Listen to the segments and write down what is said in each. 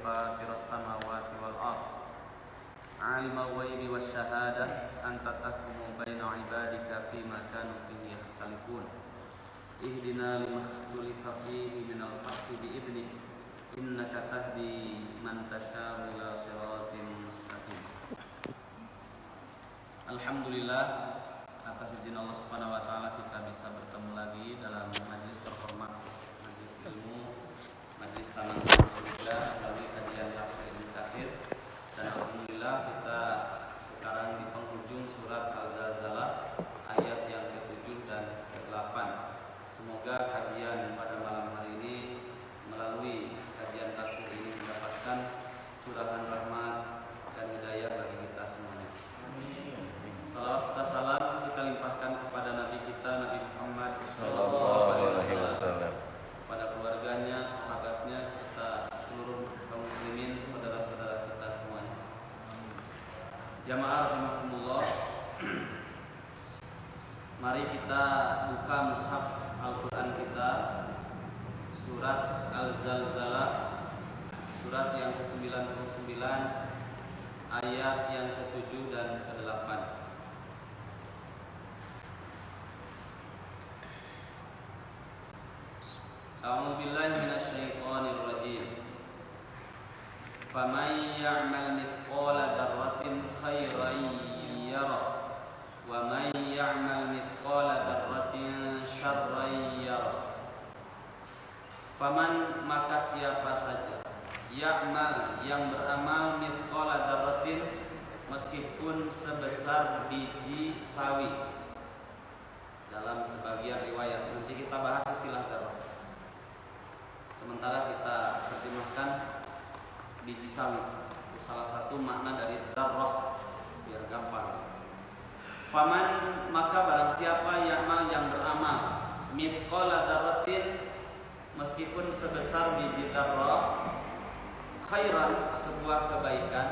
فاطر السماوات والأرض عالم الغيب والشهادة أنت تحكم بين عبادك فيما كانوا فيه يختلفون اهدنا لما اختلف فيه من الحق بإذنك إنك تهدي من تشاء إلى صراط مستقيم. Alhamdulillah, atas izin Allah Subhanahu wa taala kita bisa bertemu lagi dalam majelis terhormat, majelis ilmu, majelis taman alhamdulillah melalui kajian tafsir Ibnu Katsir. Dan alhamdulillah kita sekarang di penghujung surat Al-Zalzalah ayat yang ke-7 dan ke-8. Semoga kajian pada malam hari ini melalui kajian tafsir ini mendapatkan curahan rahmat dan hidayah bagi kita semuanya. Salawat serta salam kita limpahkan kepada Nabi kita Nabi Muhammad SAW, kepada keluarganya, sahabatnya, serta seluruh kaum muslimin, saudara-saudara kita semuanya. Jamaah rahimakumullah, mari kita buka mushaf Al-Quran kita, surat Al-Zalzalah, surat yang ke-99, ayat yang ke-7 dan ke-8. A'udzu billahi minasyaitonir rajim. Faman ya'mal mithqala dzarratin khairan yara wa man ya'mal mithqala dzarratin syarran yara. Faman, maka siapa saja, ya'mal, yang beramal, mithqala dzarratin, meskipun sebesar biji sawi. Dalam sebagian riwayat, nanti kita bahas istilah dzarrah. Sementara kita terjemahkan biji sawi, salah satu makna dari dzarrah biar gampang. Faman, maka barang siapa ya'mal, yang beramal, mithqala dzarratin, meskipun sebesar biji dzarrah, khairan, sebuah kebaikan,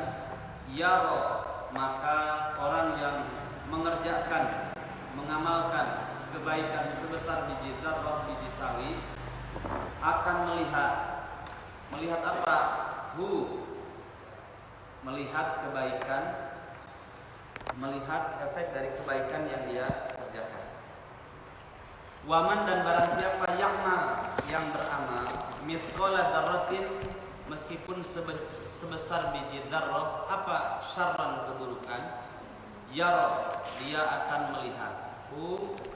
yara, maka orang yang mengerjakan, mengamalkan kebaikan sebesar biji dzarrah, biji sawi, akan melihat apa? Melihat kebaikan, melihat efek dari kebaikan yang dia kerjakan. Waman, dan barang siapa ya'mal, yang beramal, mithqala dzarratin, meskipun sebesar biji dzarrah, apa? Syarran, keburukan, yara, dia akan melihat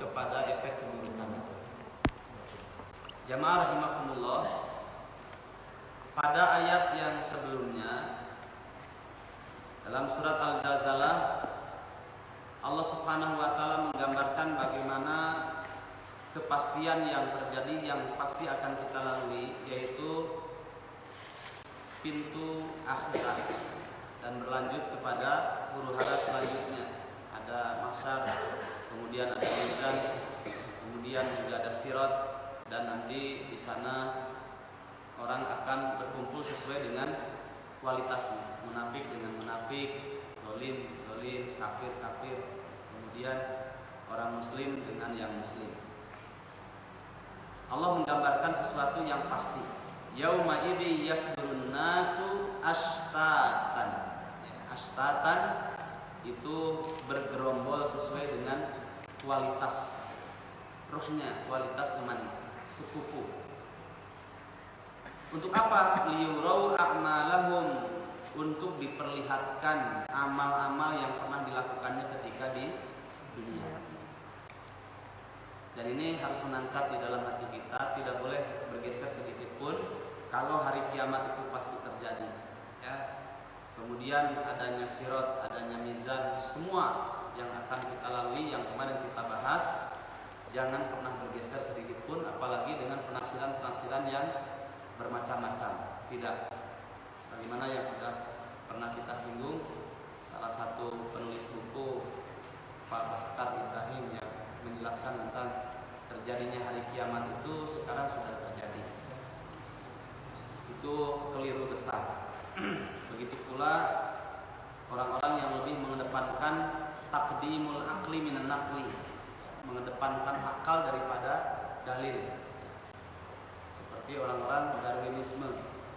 kepada efek keburukan itu. Jamaah rahimakumullah, pada ayat yang sebelumnya dalam surat Al-Zalzalah, Allah Subhanahu wa taala menggambarkan bagaimana kepastian yang terjadi, yang pasti akan kita lalui, yaitu pintu akhirat, dan berlanjut kepada huru-hara selanjutnya. Ada mahsyar, kemudian ada mizan, kemudian juga ada sirat, dan nanti di sana orang akan berkumpul sesuai dengan kualitasnya. Munafik dengan munafik, zalim, kafir, kemudian orang muslim dengan yang muslim. Allah menggambarkan sesuatu yang pasti. Yauma idzi yasdurun nasu ashtatan. Ashtatan itu bergerombol sesuai dengan kualitas ruhnya, kualitas temannya, sekufu. Untuk apa? Liyurau a'malahum, untuk diperlihatkan amal-amal yang pernah dilakukannya ketika di dunia. Dan ini harus menancap di dalam hati kita, tidak boleh bergeser sedikit pun. Kalau hari kiamat itu pasti terjadi, ya. Kemudian adanya sirat, adanya mizan, semua yang akan kita lalui, yang kemarin kita bahas, jangan pernah bergeser sedikit pun, apalagi dengan penafsiran-penafsiran yang bermacam-macam. Tidak. Bagaimana yang sudah pernah kita singgung, salah satu penulis buku, Pak Bakhtar Ibrahim, yang menjelaskan tentang terjadinya hari kiamat itu sekarang sudah terjadi. Itu keliru besar. Begitu pula orang-orang yang lebih mengedepankan taqdimul aqli minan naqli, mengedepankan akal daripada dalil. Seperti orang-orang Darwinisme,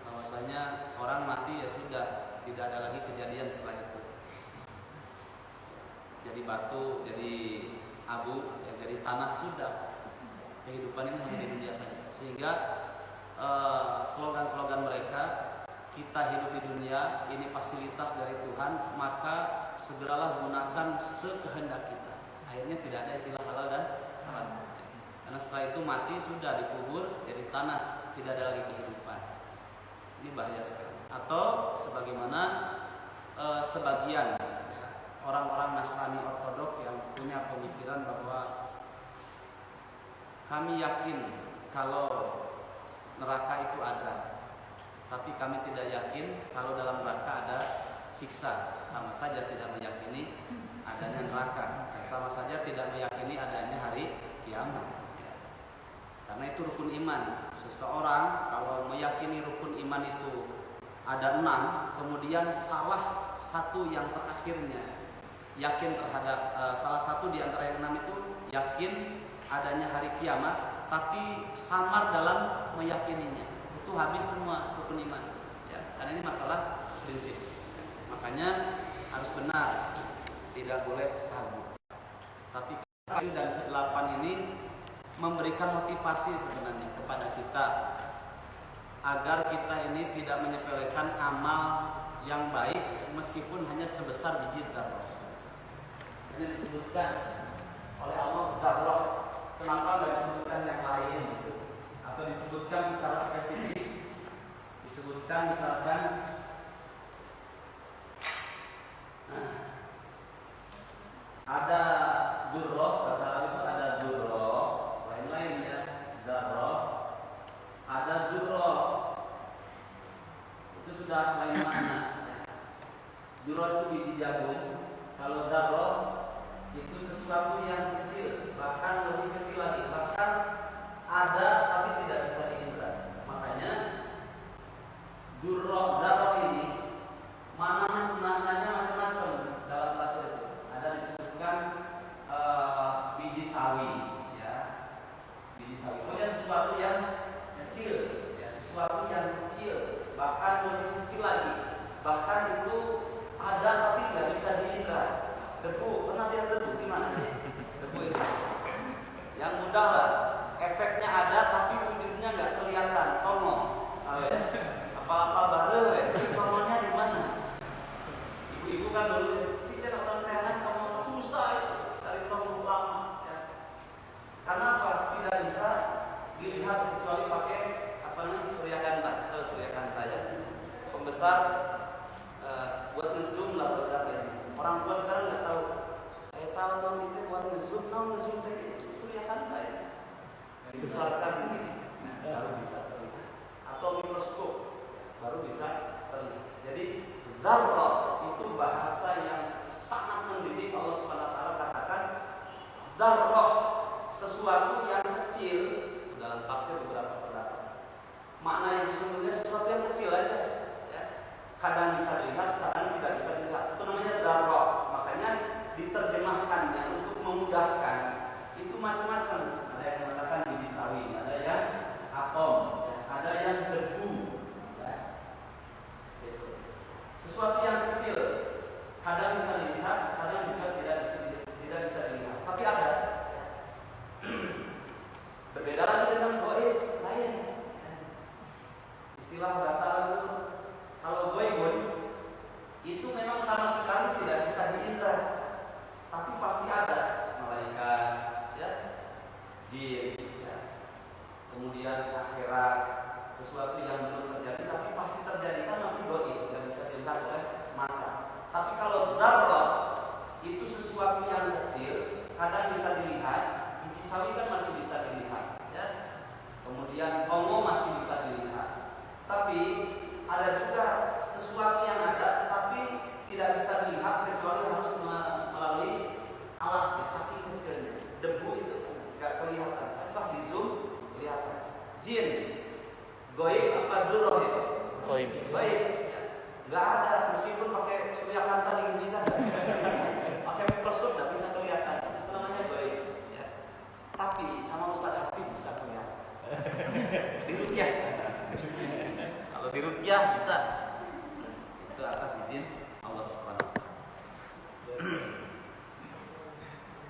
bahwa bahwasanya orang mati ya sudah, tidak ada lagi kejadian setelah itu. Jadi batu, jadi abu, ya jadi tanah, sudah. Kehidupan ini hanya di dunia saja. Sehingga slogan-slogan mereka, kita hidup di dunia ini fasilitas dari Tuhan, maka segeralah gunakan sekehendak kita. Akhirnya tidak ada istilah halal dan haram. Karena setelah itu mati, sudah dikubur jadi tanah, tidak ada lagi kehidupan. Ini bahaya sekali. Atau sebagaimana sebagian orang-orang Nasrani Ortodok yang punya pemikiran bahwa kami yakin kalau neraka itu ada, tapi kami tidak yakin kalau dalam neraka ada siksa. Sama saja tidak meyakini adanya neraka, dan sama saja tidak meyakini adanya hari kiamat. Karena itu rukun iman. Seseorang kalau meyakini rukun iman itu ada 6, kemudian salah satu yang terakhirnya, yakin terhadap salah satu di antara yang 6 itu yakin adanya hari kiamat, tapi samar dalam meyakininya, itu habis semua rukun iman. Ya, karena ini masalah prinsip. Makanya harus benar, tidak boleh ragu. Tapi 7 dan 8 ini memberikan motivasi sebenarnya kepada kita agar kita ini tidak menyepelekan amal yang baik meskipun hanya sebesar biji zarrah. Ini disebutkan oleh Allah zarrah. Kenapa nggak disebutkan yang lain atau disebutkan secara spesifik? Disebutkan misalkan ada dzurrah, bahasa Arab itu ada dzurrah, lain-lain ya, dzarrah, ada dzurrah. Itu sudah lain makna. Dzurrah itu biji jagung, kalau dzarrah itu sesuatu yang kecil, bahkan lebih kecil lagi, bahkan ada tapi tidak bisa diindra. Makanya dzarrah ini maknanya macam-macam dalam tafsir itu. Ada disebutkan biji sawi, ya, biji sawi. Pokoknya sesuatu yang kecil, ya, sesuatu yang kecil, bahkan lebih kecil lagi, bahkan itu ada tapi nggak bisa diindra. Debu, pernah lihat debu gimana sih? Debu itu yang mudah lah, efeknya ada tapi wujudnya nggak kelihatan, tongol, apa-apa baru ya, terus tongolnya di mana? Ibu-ibu kan dulu cicet orang tenan tongol susah itu, cari tongol lama, ya. Karena apa? Tidak bisa dilihat kecuali pakai apa namanya suryakanta, atau suryakanta ya, pembesar buat ngezoom lah produknya. Orang tua sekarang nggak tahu. Kalau itu buat ngezoom itu suryakanta ya. Dibesarkan begini, baru bisa terlihat. Atau mikroskop baru bisa terlihat. Jadi dzarrah itu bahasa yang sangat mendidik. Allah Subhanahu wa taala katakan dzarrah, sesuatu yang kecil. Dalam tafsir beberapa pendapat. Makna yang sesungguhnya sesuatu yang kecil aja. Kadang bisa dilihat, kadang tidak bisa dilihat. Itu namanya dzarrah. Makanya diterjemahkannya untuk memudahkan itu macam-macam. Ada yang mengatakan biji sawi, ada yang atom, ada yang debu. Ya. Sesuatu yang kecil, kadang bisa dilihat, kadang juga tidak bisa dilihat. Tapi ada. Berbeda lagi dengan goib lain. Istilah bahasa Arab itu, kalau goib itu memang sama sekali tidak bisa diindra, tapi pasti ada malaikat, ya, jin, ya. Kemudian akhirat, sesuatu yang belum terjadi tapi pasti terjadi, kan masih goib, tidak bisa dilihat oleh mata. Tapi kalau dzarrah itu sesuatu yang kecil, kadang bisa dilihat, biji sawi kan masih bisa dilihat, ya. Kemudian tongo masih bisa dilihat, tapi ada juga sesuatu yang ada tapi tidak bisa dilihat kecuali harus melalui alat ya, saking kecilnya. Debu itu nggak kelihatan, tapi pas di zoom kelihatan. Jin, goib apa dzurrah itu? Goib. Goib, ya. Nggak ada, meskipun pakai suryakanta dingin kan nggak bisa kelihatan. Pakai mikroskop nggak bisa kelihatan. Itu namanya goib. Ya. Tapi sama Ustaz Hasbi bisa kelihatan. Di rukyah. Kalau diruqyah bisa. Itu atas izin Allah Subhanahu wa taala.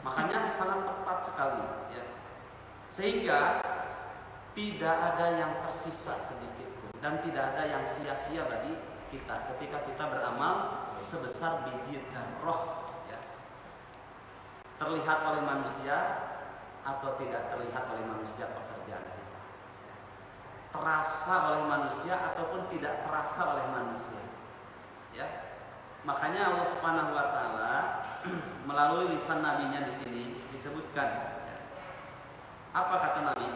Makanya sangat tepat sekali ya. Sehingga tidak ada yang tersisa sedikit pun dan tidak ada yang sia-sia bagi kita ketika kita beramal sebesar biji dzarrah ya. Terlihat oleh manusia atau tidak terlihat oleh manusia pekerjaan kita. Terasa oleh manusia ataupun tidak terasa oleh manusia. Ya. Makanya Allah Subhanahu wa taala melalui lisan nabinya di sini disebutkan. Ya. Apa kata Nabi?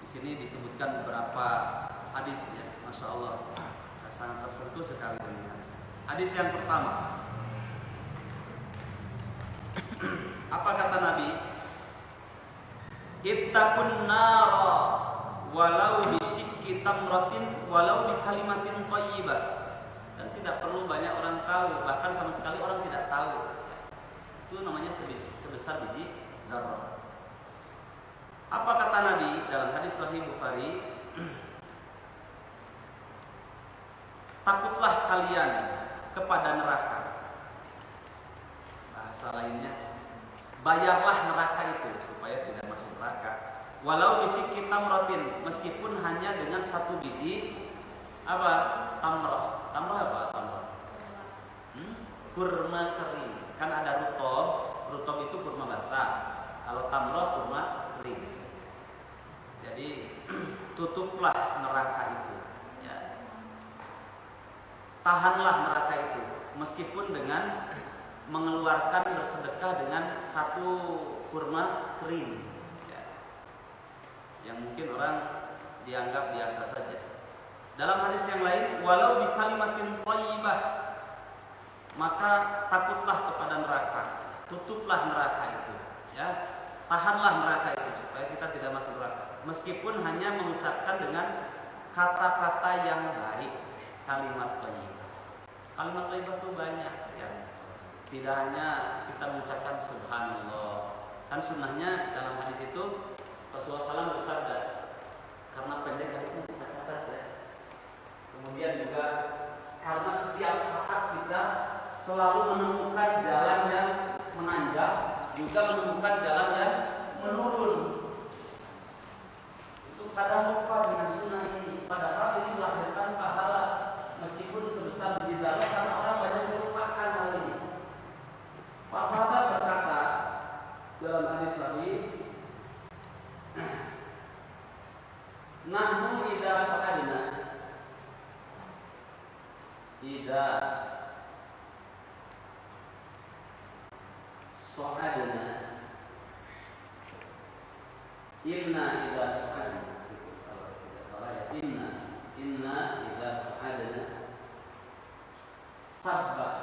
Di sini disebutkan beberapa hadis ya. Masya Allah, saya sangat tersentuh sekali dengan hadis. Hadis yang pertama. Apa kata Nabi? Ittaqun nara walau bisyikki tamratin walau bi kalimatin thayyibah. Dan tidak perlu banyak orang tahu, bahkan sama sekali orang tidak tahu. Itu namanya sebesar biji dzarrah. Apa kata Nabi dalam hadis Sahih Bukhari? Takutlah kalian kepada neraka. Bahasa lainnya, bayarlah neraka itu supaya tidak masuk neraka. Walau bisyikki tamratin, meskipun hanya dengan satu biji apa? Tamrah. Tamrah apa? Tamrah. Kurma kering. Kan ada rutob. Rutob itu kurma basah. Kalau tamrah kurma kering. Jadi tutuplah neraka itu. Ya. Tahanlah neraka itu, meskipun dengan mengeluarkan bersedekah dengan satu kurma kering. Ya. Yang mungkin orang dianggap biasa saja. Dalam hadis yang lain, walau bi kalimatin thayyibah, maka takutlah kepada neraka, tutuplah neraka itu, ya, tahanlah neraka itu supaya kita tidak masuk neraka, meskipun hanya mengucapkan dengan kata-kata yang baik, kalimat thayyibah. Kalimat thayyibah itu banyak, ya. Tidak hanya kita mengucapkan subhanallah, kan sunnahnya dalam hadis itu Rasulullah SAW bersabda, karena pendek hadisnya kita catat ya. Kemudian juga karena setiap saat kita selalu menemukan jalan yang menanjak, juga menemukan jalan yang menurun. Itu kadang lupa dengan sunnah ini. Padahal ini melahirkan pahala meskipun sebesar biji dzarrah, karena orang banyak melupakan hal ini. Pak sahabat berkata dalam hadis sahih, nahnu idza sa'alna idza sa'alna inna idza sa'alna, kalau tidak salah ya, inna idza sa'alna sabbah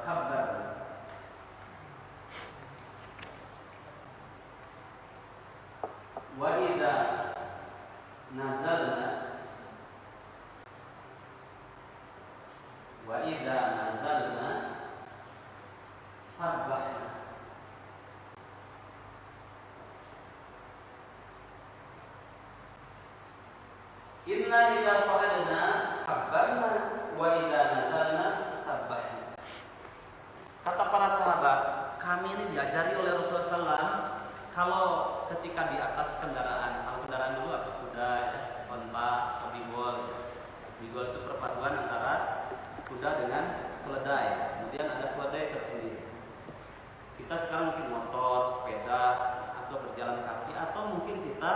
kabar wa idza nazalna sabbahna. Inna idza sa'alna kabarna wa idza nazalna sabbahna. Kata para sahabat, kami ini diajari oleh Rasulullah SAW kalau ketika di atas kendaraan, kalau kendaraan dulu apa? Kuda, ya, onta, atau bigol. Bigol itu perpaduan antara kuda dengan keledai. Kemudian ada keledai tersendiri. Kita sekarang mungkin motor, sepeda, atau berjalan kaki, atau mungkin kita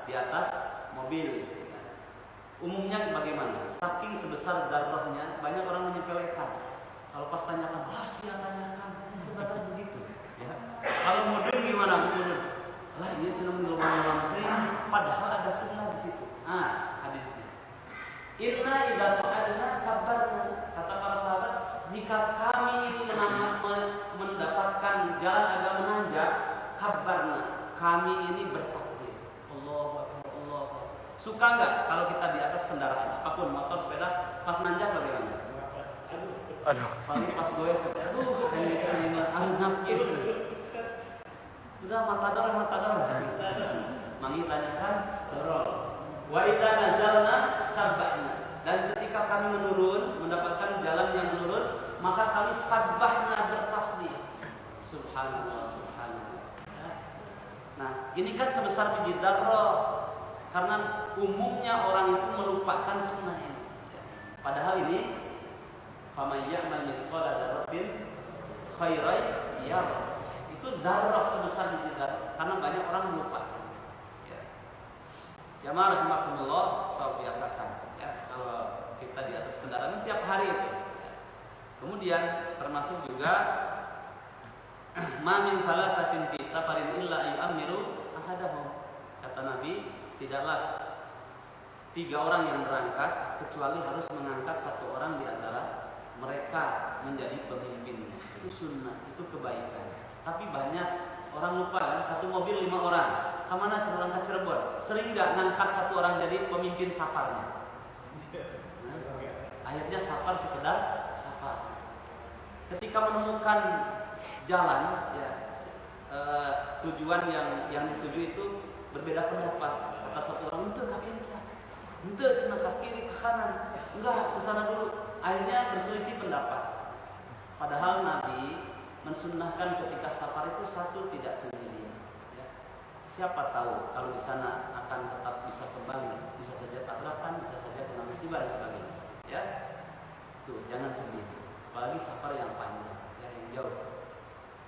di atas mobil. Umumnya bagaimana? Saking sebesar dzarrahnya, banyak orang menyepelekan. Kalau pas tanyakan, siapa tanyakan? Sebenarnya begitu. Ya. Kalau mudun gimana? Mudun. Lah dia cuma ngeluang-ngeluang, padahal ada sunnah di situ. Hadisnya. Inna idza sa'alna kabarna. Kata para sahabat, jika kami mendapatkan jalan agak menanjak, kabarna, kami ini bertakbir. Allahu Akbar, Allahu Akbar. Suka nggak kalau kita di atas kendaraan, apapun, motor, sepeda, pas nanjak bagaimana? Aduh. Paling pas goes, hanya cuma anak gitu. Udah matador. Mangi tanyakan dorol. Wa idza nazalna sabbahna. Dan ketika kami menurun, mendapatkan jalan yang menurun, maka kami sabbahna bertasbih. Subhanallah, subhanallah. Ya. Nah, ini kan sebesar biji darah. Karena umumnya orang itu melupakan sunnah ini. Ya. Padahal ini faman ya'mal mithqala dzarratin khairan yarah. Itu darah sebesar biji darah. Karena banyak orang melupakan. Ya. Jamaah rahimakumullah, saya biasakan. Ya, kalau kita di atas kendaraan tiap hari itu. Ya. Kemudian termasuk juga ma min thalathatin fi safarin illa yu'ammiru ahadahum. Kata Nabi, tidaklah 3 orang yang berangkat kecuali harus mengangkat 1 orang di antara mereka menjadi pemimpin. Itu sunnah, itu kebaikan. Tapi banyak orang lupa kan, 1 mobil 5 orang. Kemana berangkat Cirebon? Sering nggak ngangkat 1 orang jadi pemimpin safarnya? Nah, akhirnya safar sekedar safar. Ketika menemukan jalan, ya tujuan yang dituju itu berbeda pendapat. Kata 1 orang, "Ente kaki encah, ente cenah ke kiri ke kanan, enggak ke sana dulu." Akhirnya berselisih pendapat. Padahal Nabi mensunnahkan ketika safar itu 1 tidak sendirian. Ya. Siapa tahu kalau di sana akan tetap bisa kembali, bisa saja tabrakan, bisa saja kena musibah dan sebagainya. Ya, tuh jangan sedih. Apalagi safar yang panjang, ya, yang jauh.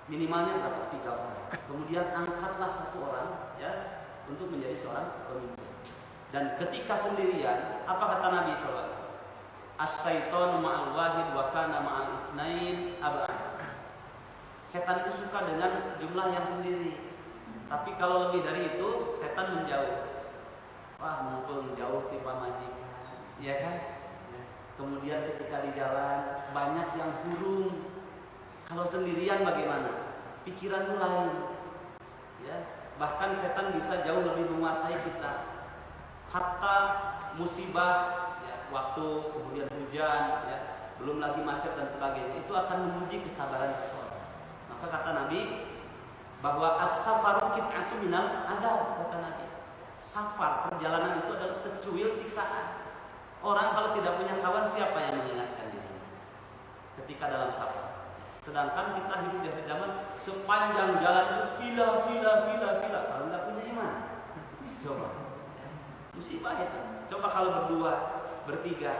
Minimalnya berapa? 3 orang. Kemudian angkatlah 1 orang, ya, untuk menjadi seorang pemimpin. Dan ketika sendirian, apa kata Nabi coba? Asyaitonu ma'al wahid wa kana ma'al itsnain ab'ad. Setan itu suka dengan jumlah yang sendiri. Tapi kalau lebih dari itu, setan menjauh. Wah, mumpung jauh tipe majikan, ya kan? Kemudian ketika di jalan banyak yang hurung. Kalau sendirian bagaimana? Pikiran itu lain. Ya, bahkan setan bisa jauh lebih menguasai kita. Hatta musibah, ya, waktu kemudian hujan, ya, belum lagi macet dan sebagainya, itu akan menguji kesabaran seseorang. Maka kata Nabi bahwa as-safaru qit'atun minal adzab, kata Nabi. Safar, perjalanan itu adalah secuil siksaan. Orang kalau tidak punya kawan, siapa yang mengingatkan diri ketika dalam safar? Sedangkan kita hidup di akhir zaman, sepanjang jalan itu villa. Kalau nggak punya iman, coba. Musibah itu. Coba kalau berdua, bertiga,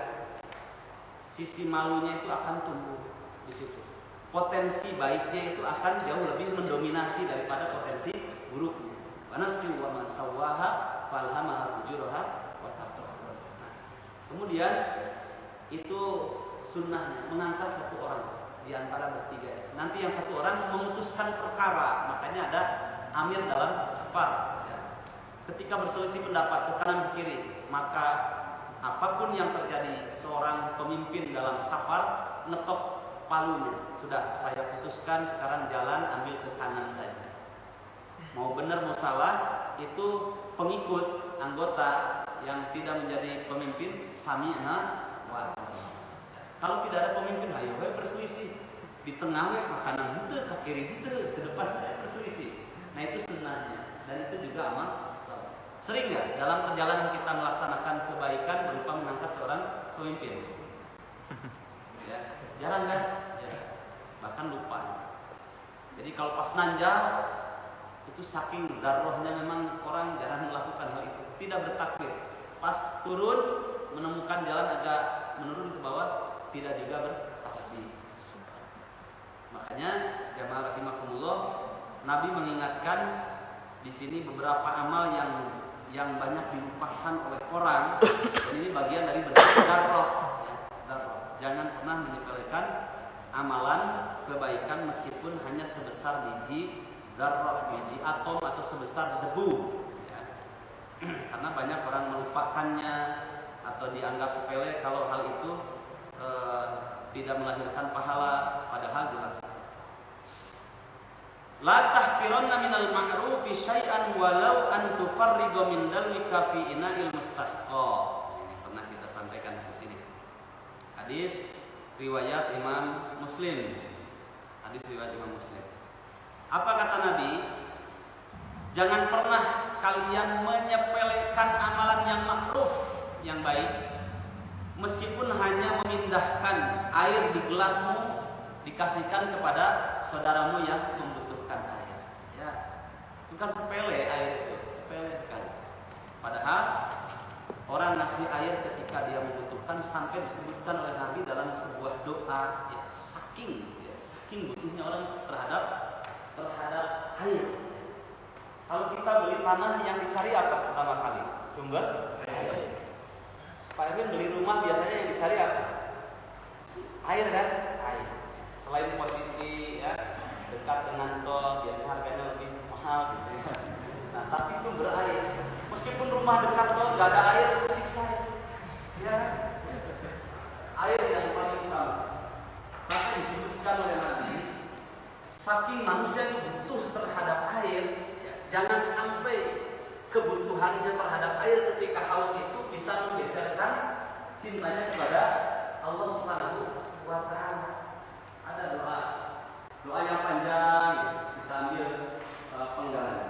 sisi malunya itu akan tumbuh di situ. Potensi baiknya itu akan jauh lebih mendominasi daripada potensi buruknya. Karena siwa man sawwaha falhamaha fujuraha wa taqwa. Kemudian itu sunnahnya mengangkat 1 orang di antara bertiga. Nanti yang 1 orang memutuskan perkara, makanya ada amir dalam safar. Ketika berselisih pendapat ke kanan ke kiri, maka apapun yang terjadi, seorang pemimpin dalam safar ngetok palunya. Sudah, saya putuskan sekarang jalan ambil ke kanan saja. Mau benar mau salah, itu pengikut anggota yang tidak menjadi pemimpin sami'na wa ata'na. Kalau tidak ada pemimpin, ayo berselisih. Di tengah ke kanan itu, ke kiri itu, ke depan berselisih. Nah itu sunnahnya, dan itu juga amal. Sering nggak dalam perjalanan kita melaksanakan kebaikan berupa mengangkat seorang pemimpin? Ya, jarang kan? Jarang. Bahkan lupa. Jadi kalau pas nanjak itu saking darahnya memang orang jarang melakukan hal itu. Tidak bertakbir. Pas turun menemukan jalan agak menurun ke bawah, tidak juga bertasbih. Makanya jamaah rahimakumullah, Nabi mengingatkan di sini beberapa amal yang banyak dilupakan oleh orang, dan ini bagian dari darah. Jangan pernah menyepelekan amalan kebaikan meskipun hanya sebesar biji darah, biji atom atau sebesar debu. Ya. Karena banyak orang melupakannya atau dianggap sepele kalau hal itu tidak melahirkan pahala, padahal jelas. La tahqiranna minal ma'rufi syai'an walau an tufarriga min dalwika fi ina'il mustasqa. Ini pernah kita sampaikan di sini. Hadis riwayat Imam Muslim. Hadis riwayat Imam Muslim. Apa kata Nabi? Jangan pernah kalian menyepelekan amalan yang ma'ruf, yang baik, meskipun hanya memindahkan air di gelasmu dikasihkan kepada saudaramu yang membutuhkan air. Ya, itu kan sepele air itu, sepele sekali. Padahal orang ngasih air ketika dia membutuhkan sampai disebutkan oleh Nabi dalam sebuah doa. Ya, saking butuhnya orang terhadap air. Kalau kita beli tanah, yang dicari apa pertama kali? Sumber air. Pak Erwin beli rumah biasanya yang dicari apa? Air kan? Air. Selain posisi ya dekat dengan tol, biasanya harganya lebih mahal gitu ya. Nah, tapi sumber air. Meskipun rumah dekat tol gak ada air, siksa. Ya. Air yang paling utama. Sampai disebutkan oleh Nabi, saking manusia itu butuh terhadap air, jangan sampai kebutuhannya terhadap air ketika haus itu bisa menggeserkan cintanya kepada Allah Subhanahu wa Ta'ala. Ada doa yang panjang, kita ambil penggalan.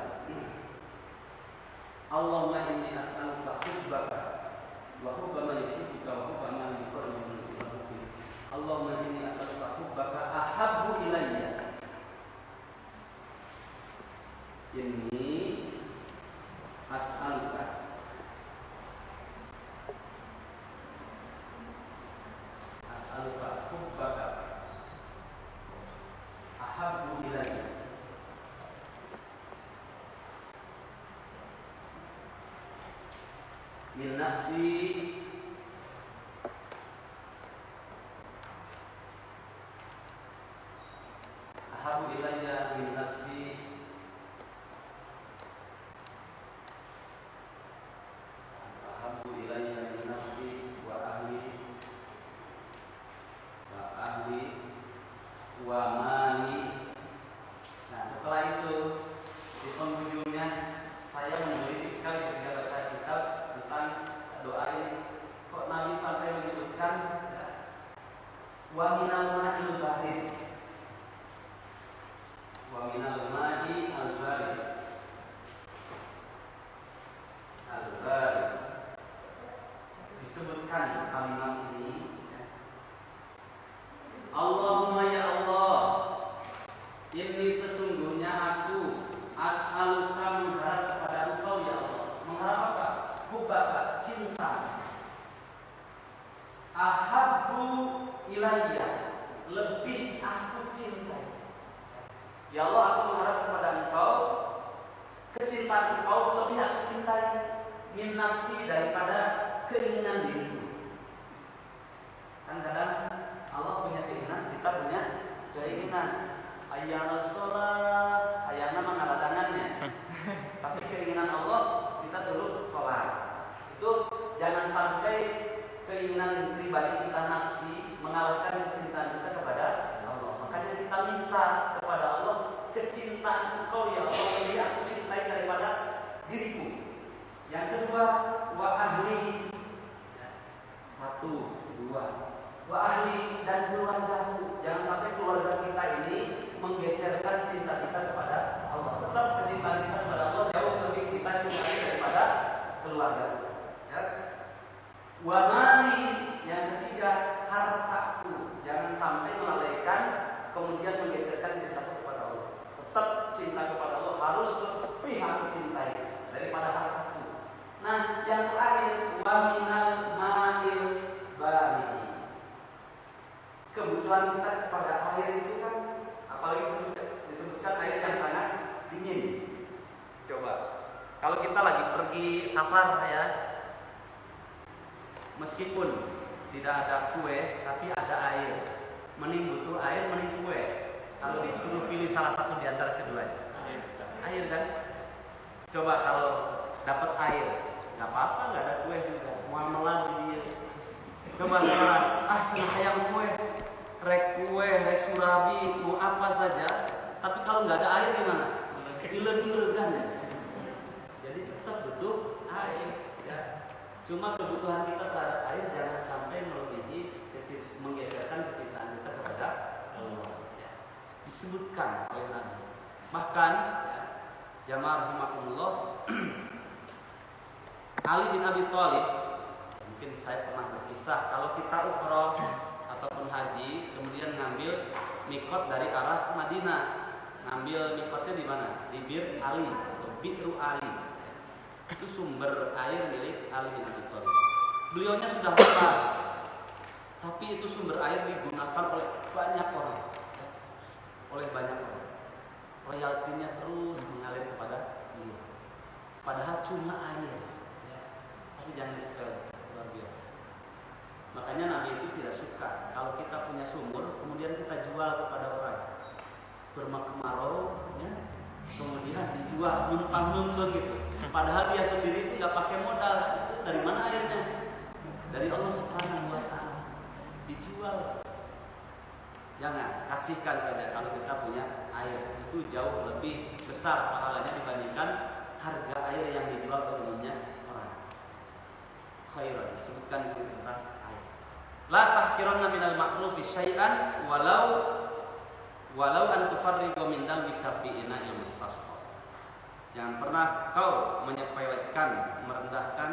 Allahumma inni as'aluka hubbaka wa hubba man yuhibbuka wa hubba man yuqarribuka. Allahumma inni as'aluka hubbaka ahabbu ilayya. Inni as'aluka hubbaka ahabbu ilayya min nafsi ahabbu ilayya min nafsi ahabbu ilayya min nafsi wa ahli wa mali. Nah, setelah itu di penghujungnya saya menggelitik sekali ketika baca kitab tentang doa ini. Kok Nabi sampai menyebutkan ya, wa minal ma'il barid, wa minal ma'i al-barid, al-barid. Disebutkan kalimat ini ya. Allahumma ya Allah, ini sesungguhnya aku as'aluka mengharap kepada Engkau ya Allah. Mengharap apa? Hubbaka, cinta. Ahabbu ilayya, lebih aku cintai. Ya Allah, aku mengharap kepada Engkau, kecintaan Engkau lebih aku cintai min nafsi, daripada keinginan diriku. Kan kadang Allah punya keinginan, kita punya keinginan. Ayyana sholat, ayyana mengadakannya. Tapi keinginan Allah kita suruh sholat. Itu jangan sampai keinginan pribadi kita nafsi mengalahkan kecintaan kita kepada Allah. Makanya kita minta kepada Allah, kecintaan Engkau ya Allah lebih aku cintai daripada diriku. Yang kedua, wa ahli. Satu, dua. Wa ahli, dan keluargaku. Jangan sampai keluarga kita ini menggeserkan cinta kita kepada Allah. Tetap kecintaan kita kepada Allah jauh lebih kita cintai daripada keluarga. Ya. Wa mali, yang ketiga, hartaku. Jangan sampai melalaikan kemudian menggeserkan cintaku kepada Allah. Tetap cinta kepada Allah harus lebih aku cintai daripada hartaku. Nah, yang terakhir, wa minal ma'il barid. Kebutuhan kita kepada air itu kan, apalagi disebutkan air yang sangat dingin. Coba, kalau kita lagi pergi safar ya, meskipun tidak ada kue, tapi ada air. Mending butuh air, mending kue. Kalau disuruh pilih salah satu di antara keduanya, air kan. Coba kalau dapat air, nggak apa-apa, nggak ada kue juga, muamalah di dia. Coba sekarang, senang ayam kue, rek kue, rek surabi, mau apa saja. Tapi kalau nggak ada air gimana? Ilen-ilen kan ya. Jadi tetap butuh air. Ya. Cuma kebutuhan kita terhadap air jangan sampai melebihi menggeserkan kecintaan kita kepada Allah. Ya. Disebutkan oleh Nabi. Bahkan ya, Jamaah rahimakumullah, Ali bin Abi Thalib, mungkin saya pernah berkisah kalau kita umrah ataupun haji kemudian ngambil mikot dari arah Madinah, ngambil mikotnya di mana? Di Bir Ali atau Bi'ru Ali. Itu sumber air milik Ali bin Abi Thalib. Beliaunya sudah wafat, tapi itu sumber air digunakan oleh banyak orang, oleh banyak orang. Royaltinya terus mengalir kepada beliau. Padahal cuma air, ya. Tapi jangan disepelekan, luar biasa. Makanya Nabi itu tidak suka kalau kita punya sumur kemudian kita jual kepada orang berkemarau, ya, kemudian dijual numpang gitu. Padahal dia sendiri itu nggak pakai modal. Itu dari mana airnya? Dari Allah Subhanahu Wa Taala. Dijual. Jangan, kasihkan saja kalau kita punya air. Itu jauh lebih besar pahalanya dibandingkan harga air yang dijual ke umumnya orang. Khairan, disebutkan di sini tentang air. La tahqiranna minal ma'rufi syai'an walau an tufarriqu min dalwika fi ina'il mustasqa. Jangan pernah kau menyepelekan, merendahkan,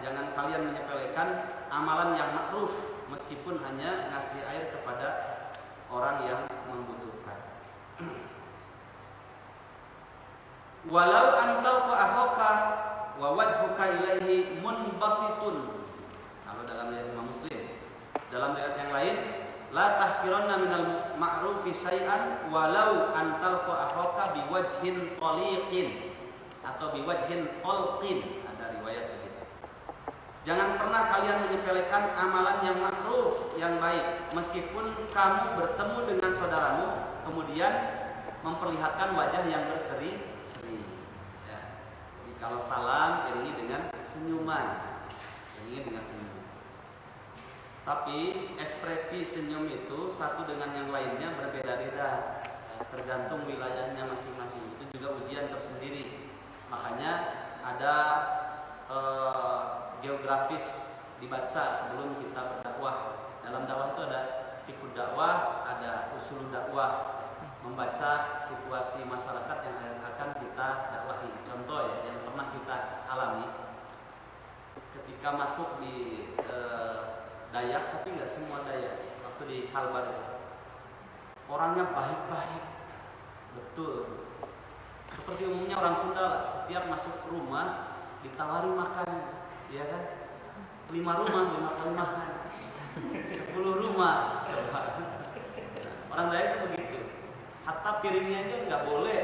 jangan kalian menyepelekan amalan yang ma'ruf meskipun hanya ngasih air kepada orang yang membutuhkan. Walau antal akhaka wa wajhuka ilaihi munbasitun. Kalau dalam riwayat Imam Muslim, dalam riwayat yang lain, la tahqiranna minal ma'rufi syai'an walau antal akhaka biwajhin taliqin atau biwajhin talqin. Ada riwayat begitu. Jangan pernah kalian menyepelekan amalan yang ma'ruf, yang baik, meskipun kamu bertemu dengan saudaramu kemudian memperlihatkan wajah yang berseri-seri. Ya. Jadi kalau salam iringi dengan senyuman, Tapi ekspresi senyum itu satu dengan yang lainnya berbeda-beda, tergantung wilayahnya masing-masing. Itu juga ujian tersendiri. Makanya ada geografis dibaca sebelum kita berdakwah. Dalam dakwah itu ada fiqh dakwah, ada usul dakwah, membaca situasi masyarakat yang akan kita dakwahi. Contoh ya yang pernah kita alami ketika masuk di Dayak, tapi nggak semua Dayak. Waktu di Kalbar orangnya baik-baik, betul. Seperti umumnya orang Sunda lah, setiap masuk ke rumah ditawari makan, ya kan? 5 rumah 5 kali makan, 10 rumah. Orang Dayak itu begitu. Hatta piringnya itu nggak boleh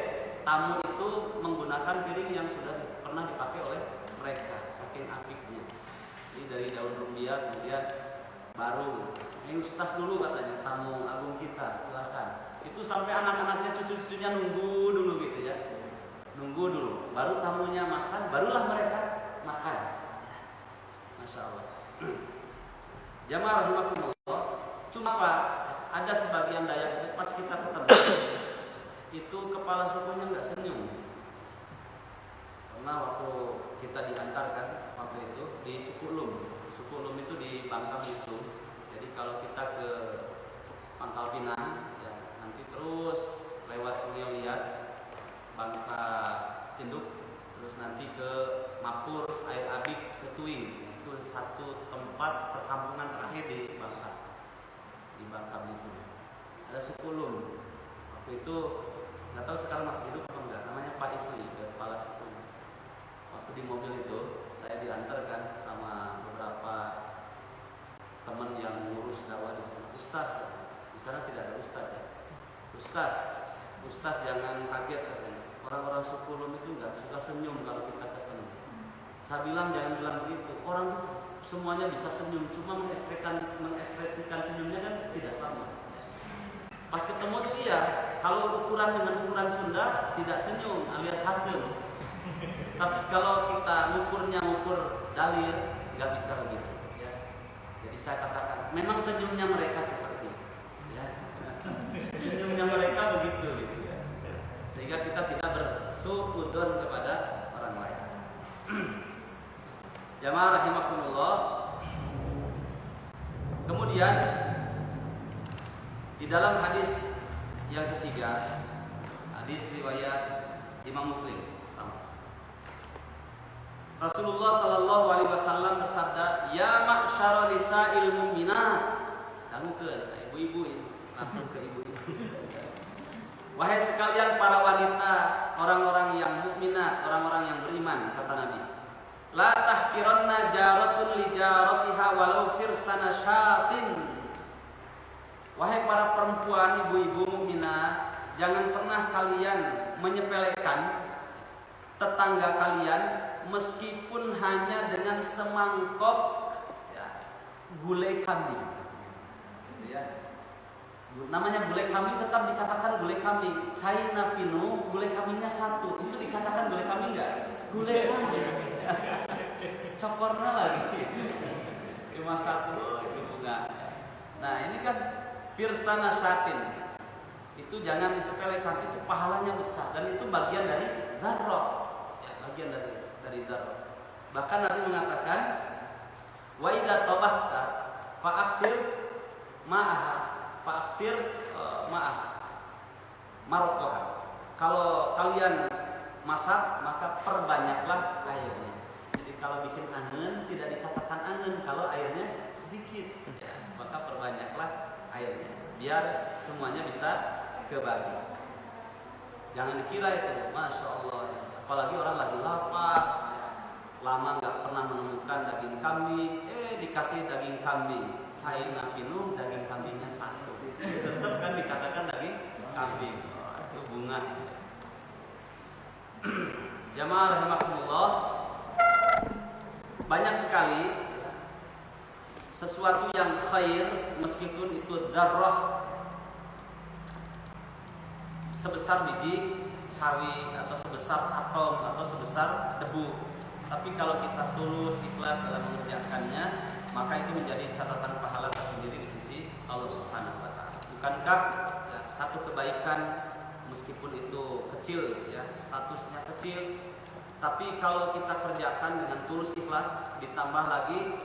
tamu itu menggunakan piring yang sudah pernah dipakai oleh mereka, saking apiknya. Jadi dari daun rumbia kemudian baru, ini ustaz dulu katanya, tamu agung kita, silakan. Itu sampai anak-anaknya, cucu-cucunya nunggu dulu gitu ya. Nunggu dulu, baru tamunya makan, barulah mereka makan. Masya Allah. Jamaah rahimakumullah. Cuma Pak, ada sebagian Dayak pas kita ketemu itu kepala sukunya nggak senyum. Karena waktu kita diantarkan waktu itu di Sukulum. Sukulum itu di Bangka Belitung. Jadi kalau kita ke Pangkal Pinang, ya, nanti terus lewat Sungai Liat, Bangka Induk, terus nanti ke Mapur, Air Abik, ke Tuing. Itu satu tempat perkampungan terakhir di Bangka Belitung. Ada Sukulum. Waktu itu nggak tahu sekarang masih hidup atau enggak. Namanya Pak Isli, kepala suku. Waktu di mobil itu saya diantarkan sama beberapa teman yang ngurus dakwah di sana. Ustaz, di sana tidak ada ustaz ya. Ustaz jangan kaget katanya. Orang-orang Sukulum itu nggak suka senyum kalau kita ketemu. Saya bilang jangan bilang begitu. Orang tuh semuanya bisa senyum, cuma mengekspresikan senyumnya kan tidak sama. Pas ketemu tuh iya, kalau ukuran dengan ukuran Sunda tidak senyum alias hasil. Tapi kalau kita ngukur dalil nggak bisa begitu. Ya. Jadi saya katakan, memang senyumnya mereka seperti itu. Ya. Senyumnya mereka begitu gitu ya. Sehingga kita tidak bersuudzon kepada orang lain. Jamaah rahimakumullah. Kemudian di dalam hadis yang ketiga, Hadis riwayat Imam Muslim. Sama. Rasulullah sallallahu alaihi wasallam bersabda, "Ya ma'syara nisa'il mu'minat." Kamu ke ibu-ibu ini, langsung ke ibu-ibu. Wahai sekalian para wanita, orang-orang yang mukminat, orang-orang yang beriman, kata Nabi. La tahkiranna jaratun li jaratiha walau firsana syatin. Wahai para perempuan, ibu-ibu mukminah, jangan pernah kalian menyepelekan tetangga kalian meskipun hanya dengan semangkok gulai kambing. Ya. Namanya gulai kambing tetap dikatakan gulai kambing. China Pino gulai kambingnya satu, itu dikatakan gulai kambing enggak? Gulai kambing. Cokornya lagi. Cuma satu itu enggak. Nah, ini kan firsana syatin. Itu jangan disepelekan, itu pahalanya besar dan itu bagian dari darah. Ya, bagian dari darah. Bahkan Nabi mengatakan, wa idza tabahta fa'akfir ma'aha fa'akfir ma'aha marqaha. Kalau kalian masak maka perbanyaklah airnya. Jadi kalau bikin angen tidak dikatakan angen kalau airnya sedikit, ya, maka perbanyaklah airnya biar semuanya bisa kebagi. Jangan dikira itu, masya Allah. Apalagi orang lagi lapar, lama nggak pernah menemukan daging kambing, dikasih daging kambing. China Pino daging kambingnya satu, tetap kan dikatakan daging kambing. Itu bunga. Jamaah rahimakumullah, banyak sekali sesuatu yang khair meskipun itu darah sebesar biji sawi atau sebesar atom atau sebesar debu, tapi kalau kita tulus ikhlas dalam mengerjakannya, maka itu menjadi catatan pahala tersendiri di sisi Allah Subhanahu wa taala. Bukankah ya, satu kebaikan meskipun itu kecil, ya, statusnya kecil, tapi kalau kita kerjakan dengan tulus ikhlas, ditambah lagi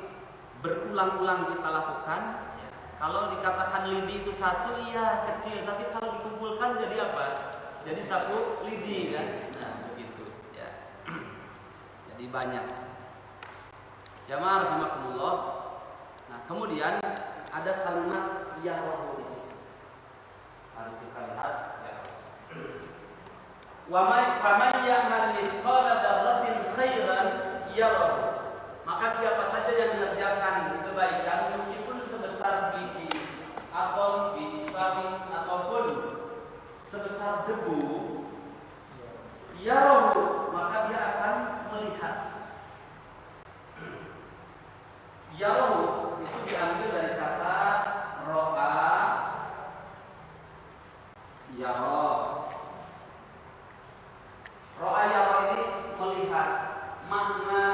berulang-ulang kita lakukan, ya, kalau dikatakan lidi itu satu, iya kecil, tapi kalau dikumpulkan jadi apa? Jadi satu lidi kan? Nah begitu, ya. Jadi banyak. Jamaah rahimakumullah. Nah kemudian ada kalimat ya Rabbu di sini. Mari kita lihat ya. Wa man ya'mal mithqala dzarratin khairan yarah. Maka siapa saja yang mengerjakan kebaikan meskipun sebesar biji atom, biji sawi ataupun sebesar debu, yarahu, maka dia akan melihat. Yarahu itu diambil dari kata ro'a, yara. Ro'a yara ini melihat, makna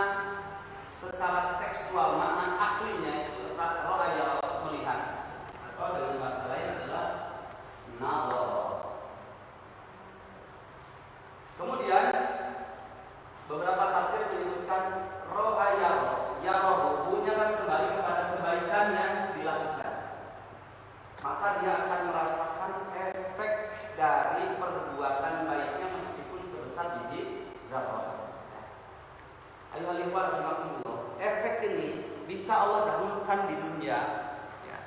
secara tekstual, makna aslinya itu ro'a yara, melihat, atau dengan bahasa lain adalah nadhar. Kemudian beberapa tafsir menyebutkan ro'a yara, yara punya kan kembali kepada kebaikan yang dilakukan. Maka dia akan merasakan efek dari perbuatan baiknya meskipun sebesar biji zarrah. Ayo rahimakumullah. Efek ini bisa Allah dahulukan di dunia, ya,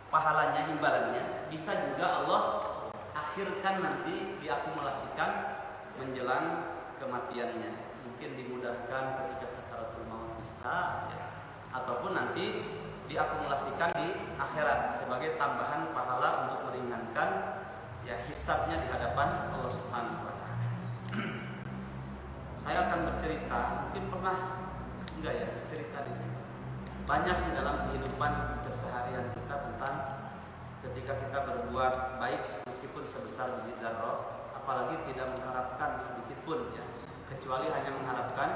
pahalanya, imbalannya, bisa juga Allah akhirkan nanti diakumulasikan menjelang kematiannya. Mungkin dimudahkan ketika sakaratul maut bisa, ya, ataupun nanti diakumulasikan di akhirat sebagai tambahan pahala untuk meringankan ya hisabnya di hadapan Allah Subhanahu wa taala. Saya akan bercerita, mungkin pernah enggak ya cerita di sini. Banyak sih dalam kehidupan keseharian kita tentang ketika kita berbuat baik meskipun sebesar biji zarrah, apalagi tidak mengharapkan sedikit pun, ya, kecuali hanya mengharapkan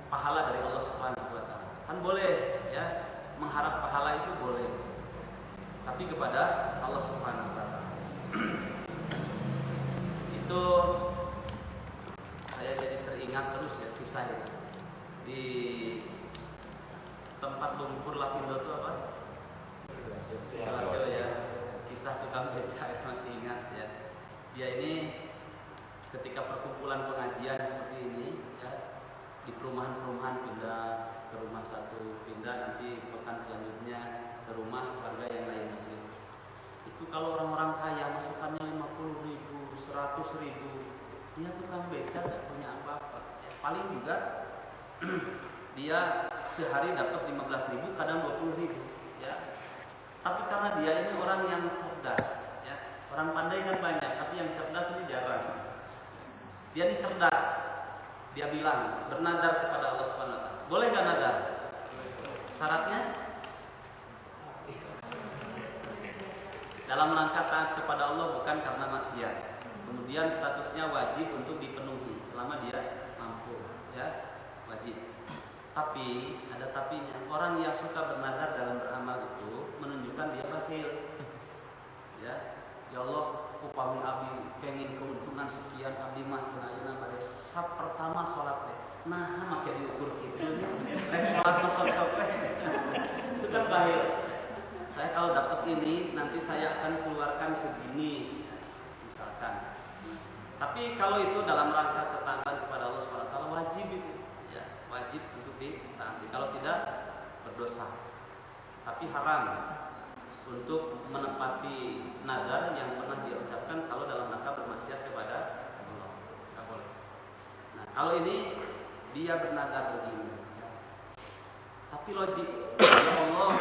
pahala dari Allah Subhanahu wa taala. Kan boleh, ya, mengharap pahala itu boleh, tapi kepada Allah Subhanahu wa taala. Itu saya jadi teringat terus ya kisah itu. Di tempat lumpur Lapindo itu apa? Sidoarjo, ya. Kisah tukang beca masih ingat, ya. Dia ini di perumahan-perumahan pindah ke rumah satu, pindah nanti pekan selanjutnya ke rumah keluarga yang lainnya. Itu kalau orang-orang kaya masukannya 50.000, 100.000, dia tukang beca tidak punya apa-apa. Paling juga dia sehari dapat 15.000, kadang 20.000, ya. Tapi karena dia ini orang yang cerdas, ya. Orang pandai kan banyak, tapi yang cerdas ini jarang. Dia ini cerdas. Dia bilang bernadar kepada Allah Subhanahu wa taala. Boleh nggak nadar? Syaratnya dalam rangka taat kepada Allah, bukan karena maksiat. Kemudian statusnya wajib untuk dipenuhi selama dia mampu, ya, wajib. Tapi ada tapinya. Orang yang suka bernadar dalam beramal itu menunjukkan dia bakhil. Ya, ya Allah, upami abdi kenging keuntungan sekian, abdi mah cenah pada sab pertama salat teh. Nah, make diukur kitu nya. Rek salat mah sok-sok teh. Itu kan bakhil. Saya kalau dapat ini nanti saya akan keluarkan segini, misalkan. Tapi kalau itu dalam rangka ketaatan kepada Allah Subhanahu wa taala, wajib itu, ya, wajib untuk ditaati. Kalau tidak berdosa. Tapi haram untuk menepati nadar yang pernah dia ucapkan kalau dalam rangka bermaksiat kepada Allah. Tidak boleh. Nah, kalau ini dia bernadar begini, ya. Tapi logik, ya Allah,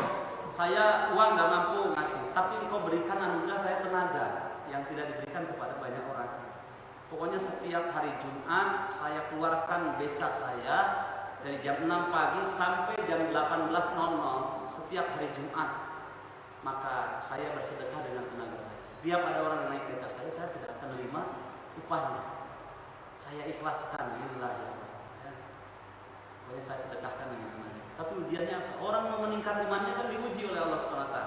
saya uang nggak mampu ngasih, tapi engkau berikan anugerah saya tenaga yang tidak diberikan kepada banyak orang. Pokoknya setiap hari Jumat saya keluarkan becak saya dari jam 6 pagi sampai jam 18.00 setiap hari Jumat. Maka saya bersedekah dengan tenaga saya. Setiap ada orang yang naik becak saya tidak akan menerima upahnya. Saya ikhlaskan, lillah, ya. Pokoknya saya sedekahkan dengan tenaga. Tapi ujiannya apa? Orang mau meningkat imannya kan diuji oleh Allah SWT.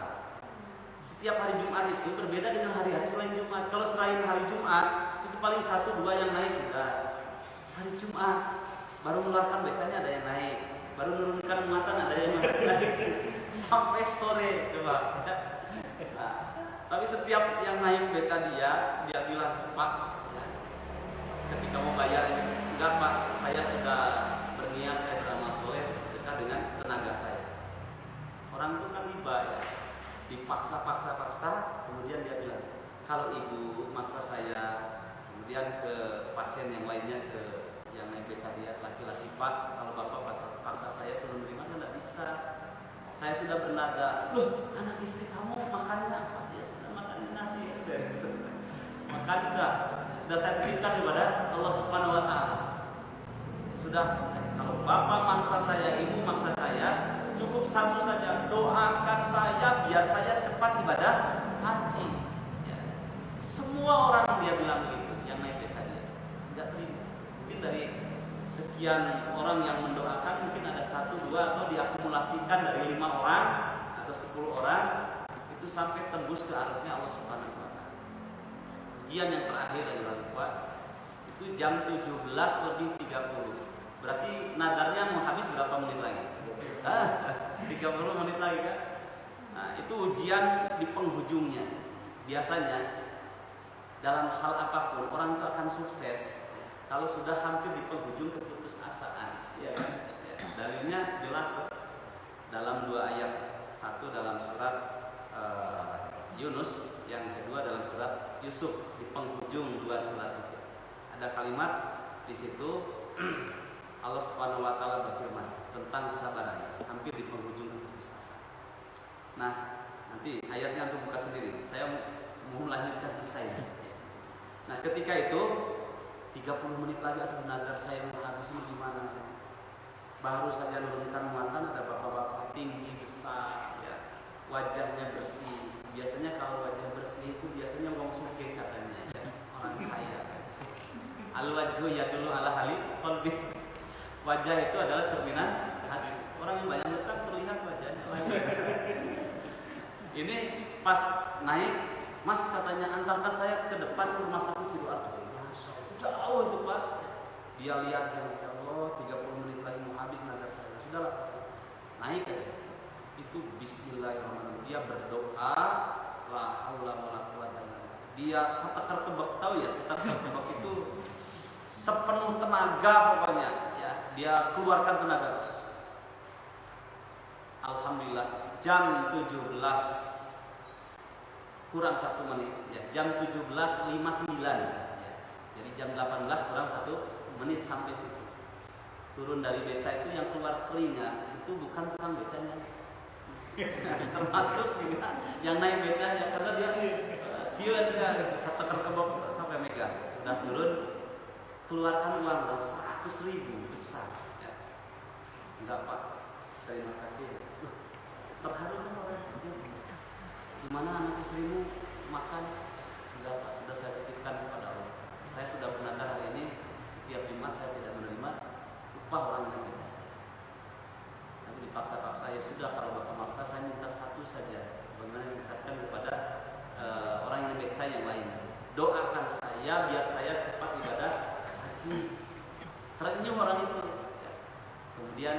Setiap hari Jumat itu berbeda dengan hari-hari selain Jumat. Kalau selain hari Jumat, itu paling 1-2 yang naik sudah. Hari Jumat baru mengeluarkan becanya ada yang naik, baru menurunkan muatan ada yang naik, sampai sore coba. Nah, tapi setiap yang naik beca dia bilang, Pak, ya, ketika mau bayar, enggak Pak, saya sudah berniat, saya beramal soleh, sedekah dengan tenaga saya. Orang itu kan iba, ya, dipaksa, kemudian dia bilang, kalau ibu maksa saya, kemudian ke pasien yang lainnya, ke yang naik beca dia, laki-laki, Pak, kalau bapak paksa saya suruh menerima, saya tidak bisa. Saya sudah bernada, loh, anak istri kamu makannya apa? Dia sudah makan nasi, makan sudah saya titipkan kepada Allah Subhanahu wa taala. Sudah, kalau bapak maksa saya, ibu maksa saya, cukup satu saja, doakan saya biar saya cepat ibadah haji. Ya. Semua orang dia bilang begitu, yang naik beca dia tidak terima. Mungkin dari sekian orang yang mendoakan, mungkin ada 1-2 atau diakumulasikan dari 5 orang atau 10 orang, itu sampai tembus ke arusnya Allah Subhanahu wa taala. Ujian yang terakhir adalah itu jam 17:30. Berarti nadarnya mau habis berapa menit lagi? 30 menit lagi kan? Nah, itu ujian di penghujungnya. Biasanya dalam hal apapun orang itu akan sukses kalau sudah hampir di penghujung keputusasaan. Ya. Dalilnya jelas dalam 2 ayat. Satu dalam surat Yunus, yang kedua dalam surat Yusuf, di penghujung 2 surat itu. Ada kalimat di situ Allah Subhanahu wa taala berfirman tentang kesabaran hampir di penghujung keputusasaan. Nah, nanti ayatnya untuk buka sendiri. Saya mau melanjutkan kisahnya. Nah, ketika itu 30 menit lagi ada nadar saya mau habis ini gimana? Baru saja menurunkan muatan, ada bapak-bapak tinggi besar, ya, wajahnya bersih. Biasanya kalau wajah bersih itu biasanya wong sugih katanya, ya, orang kaya. Al-wajhu yadullu ala hali qalbi. Wajah itu adalah cerminan hati. Orang yang banyak letak terlihat wajahnya. Ini pas naik, Mas katanya antarkan saya ke depan rumah sakit Sidoarjo. Jauh itu Pak. Dia lihat jam, ya Allah, 30 menit lagi mau habis nadar saya. Sudahlah, naik aja. Itu Bismillahirrahmanirrahim. Dia berdoa, la haula wala quwata illa billah. Dia setak tertebak, tahu ya, setak tertebak itu sepenuh tenaga pokoknya, ya. dia keluarkan tenaga terus. Alhamdulillah jam 17 kurang 1 menit ya, jam 17.59 ya. Jadi jam 18 kurang 1 menit sampai situ. Turun dari beca itu yang keluar kelinga itu bukan tukang becanya. Termasuk juga yang naik becanya karena dia siun kan satu kebok sampai megang. Udah turun keluarkan uang 100.000 besar ya. Enggak Pak, terima kasih. Terharu kan orang gimana anak istrimu makan? Enggak Pak, sudah saya titipkan kepada Allah. Saya sudah menata hari ini setiap Jumat saya tidak menerima upah orang yang beca saya. Nanti dipaksa-paksa, ya sudah kalau Bapak maksa saya minta satu saja. Sebenarnya diucapkan kepada orang yang beca yang lain. Doakan saya biar saya cepat ibadah haji. Terenyuh orang itu. Kemudian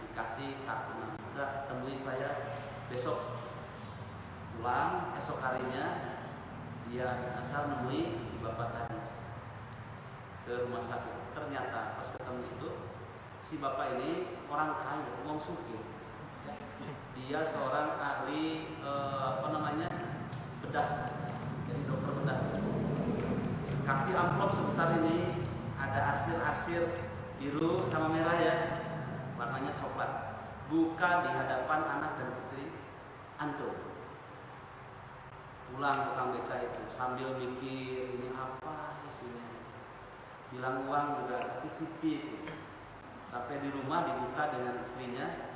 dikasih kartu, udah temui saya besok. Pulang esok harinya dia habis asar nemui si bapak tadi ke rumah sakit. Ternyata pas ketemu itu si bapak ini orang kaya, wong sugih. Dia seorang ahli bedah, jadi dokter bedah. Kasih amplop sebesar ini, ada arsir-arsir biru sama merah ya, warnanya coklat. Buka di hadapan anak dan istri antum. Pulang tukang beca itu sambil mikir ini apa isinya. Bilang uang juga tipis. Sampai di rumah dibuka dengan istrinya.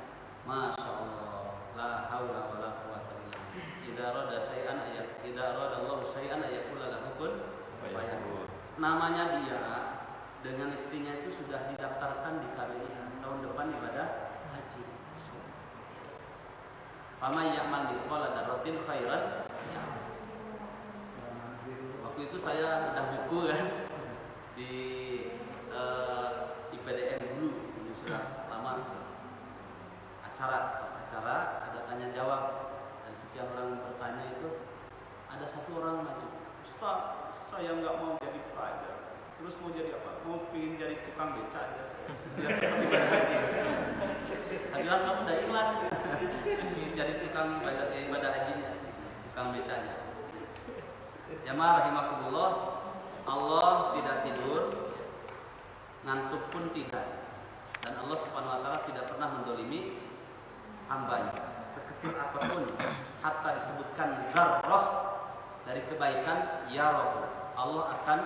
Masya Allah, la haula wala quwwata illa billah. Idza arada syai'an idza arada Allah syai'an ayaqula lahu kun fayakun. Namanya dia dengan istrinya itu sudah didaftarkan di KBIH tahun depan ibadah haji. Faman ya'mal mithqala dzarratin khairan. Waktu itu saya bedah buku kan di IPDN dulu sudah lama pas acara ada tanya jawab dan setiap orang bertanya itu ada satu orang maju, Ustaz saya nggak mau jadi pelajar, terus mau jadi apa? Mau pingin jadi tukang beca aja saya biar cepat ibadah haji. Saya bilang kamu udah ikhlas jadi tukang ibadah hajinya, tukang becanya. Jamaah rahimakumullah, Allah tidak tidur, ngantuk pun tidak, dan Allah Subhanahu wa taala tidak pernah mendolimi hambanya sekecil apapun. Hatta disebutkan dzarrah dari kebaikan ya Rabb, Allah akan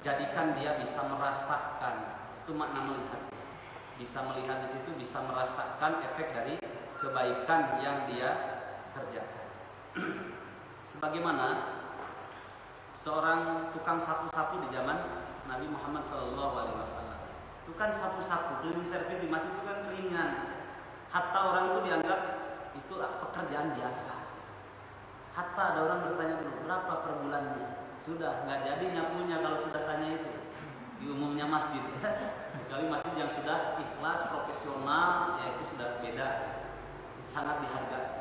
jadikan dia bisa merasakan. Itu makna melihat, bisa melihat di situ, bisa merasakan efek dari kebaikan yang dia kerjakan. Sebagaimana seorang tukang sapu-sapu di zaman Nabi Muhammad SAW. Itu kan sapu-sapu, cleaning service di masjid itu kan ringan. Hatta orang itu dianggap itu pekerjaan biasa. Hatta ada orang bertanya dulu, berapa per bulannya? Sudah, nggak jadi nyapunya kalau sudah tanya itu. Di umumnya masjid. Kecuali masjid yang sudah ikhlas, profesional, ya itu sudah beda. Sangat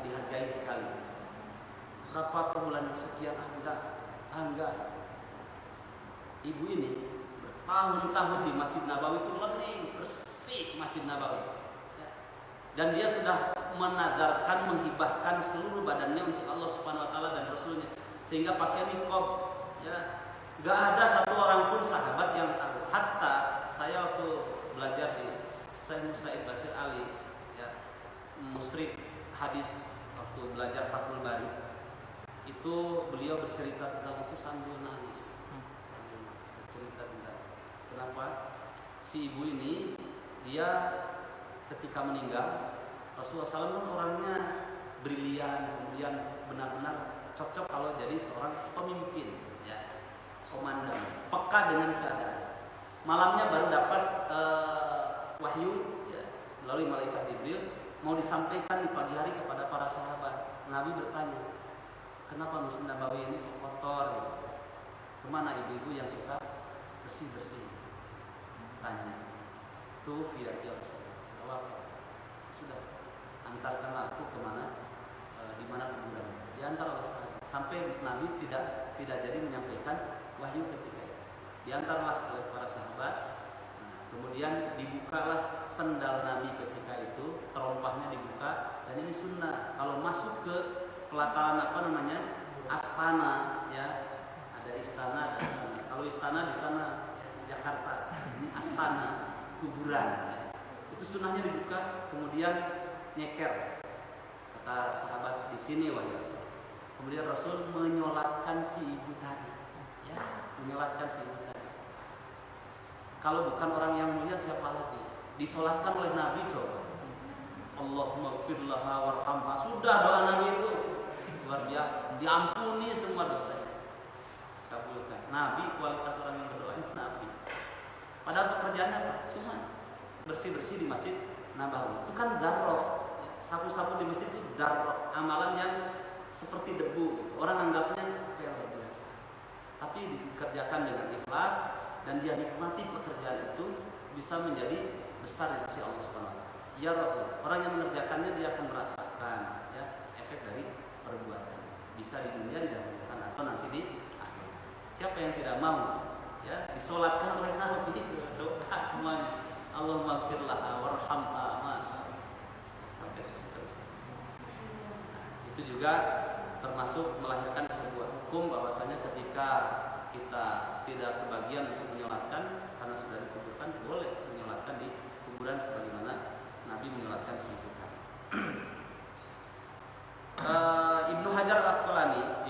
dihargai sekali. Berapa per bulannya? Sekian, enggak. Ibu ini bertahun-tahun di Masjid Nabawi itu lening, bersih Masjid Nabawi. Dan dia sudah menadarkan, menghibahkan seluruh badannya untuk Allah Subhanahu wa taala dan Rasulnya. Sehingga pakai niqab, ya. Enggak ada satu orang pun sahabat yang tahu. Hatta saya waktu belajar di Syekh Musaid Basir Ali, ya, musyrif hadis waktu belajar Fathul Bari. Itu beliau bercerita tentang itu sambil nangis, bercerita tentang kenapa si ibu ini dia ketika meninggal, Rasulullah SAW kan orangnya brilian, kemudian benar-benar cocok kalau jadi seorang pemimpin, ya, komandan, peka dengan keadaan. Malamnya baru dapat wahyu, ya, melalui malaikat Jibril, mau disampaikan di pagi hari kepada para sahabat. Nabi bertanya, kenapa Masjid Nabawi ini kotor? Gitu. Kemana ibu-ibu yang suka bersih-bersih? Tanya. Tuh fiat ya Rasulullah. Sudah, antarkanlah aku kemana? Di mana kuburan? Diantar oleh sahabat. Sampai Nabi tidak jadi menyampaikan wahyu ketika itu. Diantarlah oleh para sahabat. Nah, Kemudian dibukalah sendal Nabi ketika itu, terompahnya dibuka, dan ini sunnah. Kalau masuk ke pelataran astana, ya ada istana, ada astana. Kalau istana di sana Jakarta, ini astana kuburan. Ya. Itu sunnahnya dibuka, kemudian nyeker. Kata sahabat di sini wahai Rasul. Kemudian Rasul menyolatkan si ibu tadi, ya, menyolatkan si ibu tadi. Kalau bukan orang yang mulia siapa lagi? Disolatkan oleh Nabi coba. Allahumma firlaha warhamha. Sudah doa Nabi itu luar biasa. Diampuni semua dosanya. Kabulkan. Nabi kualitas orang yang berdoa itu Nabi. Padahal pekerjaannya apa? Cuma bersih-bersih di Masjid Nabawi. Itu kan darroh. Sapu-sapu di masjid itu darroh. Amalan yang seperti debu. Orang anggapnya sepele biasa. Tapi dikerjakan dengan ikhlas dan dia nikmati pekerjaan itu, bisa menjadi besar di sisi Allah Subhanahu wa taala. Ya Rabb, orang yang mengerjakannya dia akan merasakan ya efek dari perbuatan. Bisa di dunia didahulukan atau nanti di akhir. Siapa yang tidak mau ya disolatkan oleh Nabi itu doa semuanya. Allahumma firlaha warhamha sampai seterusnya. Itu juga termasuk melahirkan sebuah hukum bahwasanya ketika kita tidak kebagian untuk menyolatkan karena sudah dikuburkan, boleh menyolatkan di kuburan sebagaimana Nabi menyolatkan si kuburan. Ibnu Hajar Al-Asqalani,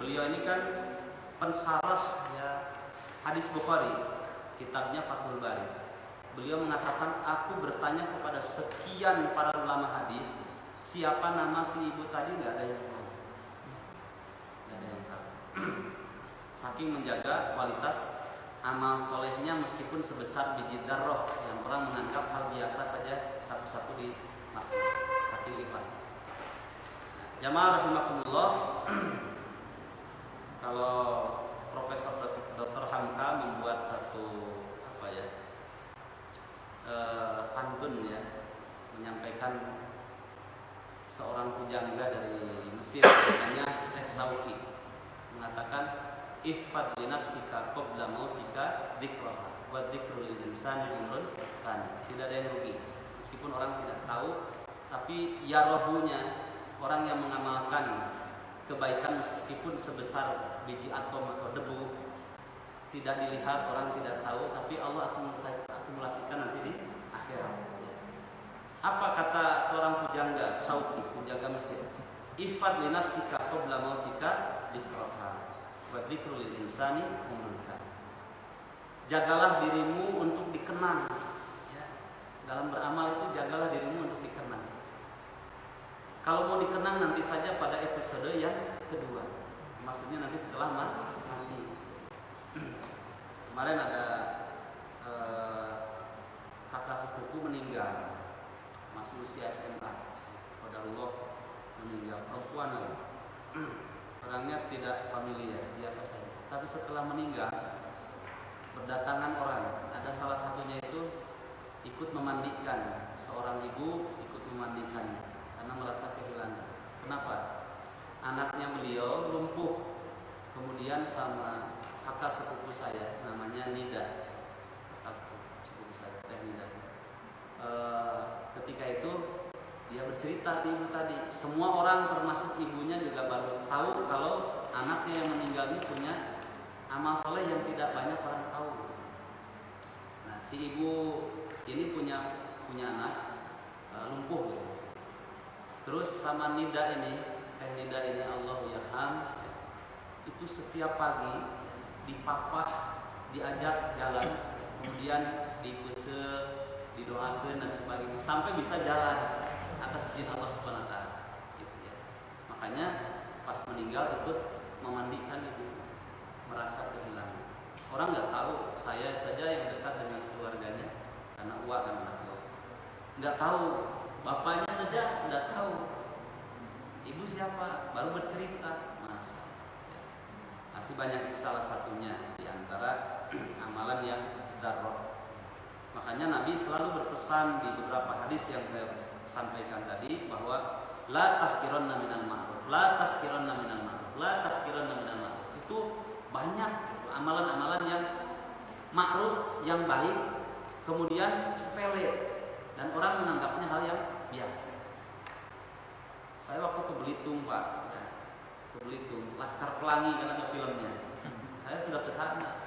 beliau ini kan pensarah ya hadis Bukhari, kitabnya Fathul Bari. Beliau mengatakan, aku bertanya kepada sekian para ulama hadis, siapa nama si ibu tadi, nggak ada yang tahu. Nggak ada yang tahu. Saking menjaga kualitas amal solehnya meskipun sebesar biji darroh yang orang menganggap hal biasa saja sapu-sapu di masjid. Saking ikhlas. Jamaah rahimakumullah. Kalau Profesor Dr. Hamka membuat satu pantun ya, menyampaikan seorang pujangga dari Mesir namanya Syekh Sauki mengatakan, ihfad li nafsika qabla mautika dzikraha wa dzikru lil insani umrun kan. Tidak ada yang rugi meskipun orang tidak tahu, tapi ya rohunya orang yang mengamalkan kebaikan meskipun sebesar biji atom atau debu tidak dilihat, orang tidak tahu, tapi Allah akumulasikan nanti di akhirat. Apa kata seorang pujangga Sauki, pujangga Mesir? Ihfad li nafsika qabla mautika dzikraha wa dzikru lil insani umrun. Jagalah dirimu untuk dikenang. Ya. Dalam beramal itu jagalah dirimu untuk dikenang. Kalau mau dikenang nanti saja pada episode yang kedua. Maksudnya nanti setelah mati. Kemarin ada kakak sepupu meninggal, masih usia SMA. Qadarullah meninggal, perempuan lagi. Orangnya tidak familiar, biasa saja. Tapi setelah meninggal, berdatangan orang. Ada salah satunya itu ikut memandikan, seorang ibu ikut memandikannya karena merasa kehilangan. Kenapa? Anaknya beliau lumpuh. Kemudian sama kakak sepupu saya, namanya Nida, kakak sepupu saya, Teh Nida. Ketika itu dia bercerita si ibu tadi. Semua orang termasuk ibunya juga baru tahu kalau anaknya yang meninggal ini punya amal soleh yang tidak banyak orang tahu. Nah, si ibu ini punya anak lumpuh. Terus sama Nida ini, Teh Nida ini Allahu yarham, itu setiap pagi dipapah, diajak jalan, kemudian dibesel, didoakan dan sebagainya sampai bisa jalan atas izin Allah Subhanahu wa taala. Gitu ya. Makanya pas meninggal ikut memandikan ibu, merasa kehilangan. Orang nggak tahu, saya saja yang dekat dengan keluarganya karena uang kan anak uang. Nggak tahu, bapaknya saja nggak tahu. Ibu siapa? Baru bercerita. Masih banyak salah satunya di antara amalan yang darroh. Makanya Nabi selalu berpesan di beberapa hadis yang saya sampaikan tadi bahwa la tahqiranna minal ma'ruf, la tahqiranna minal ma'ruf, la tahqiranna minal ma'ruf. Itu banyak gitu, amalan-amalan ma'ruf, yang baik, kemudian sepele dan orang menganggapnya hal yang biasa. Saya waktu ke Belitung, Pak, ke Belitung, Laskar Pelangi kan ada filmnya. Saya sudah ke sana.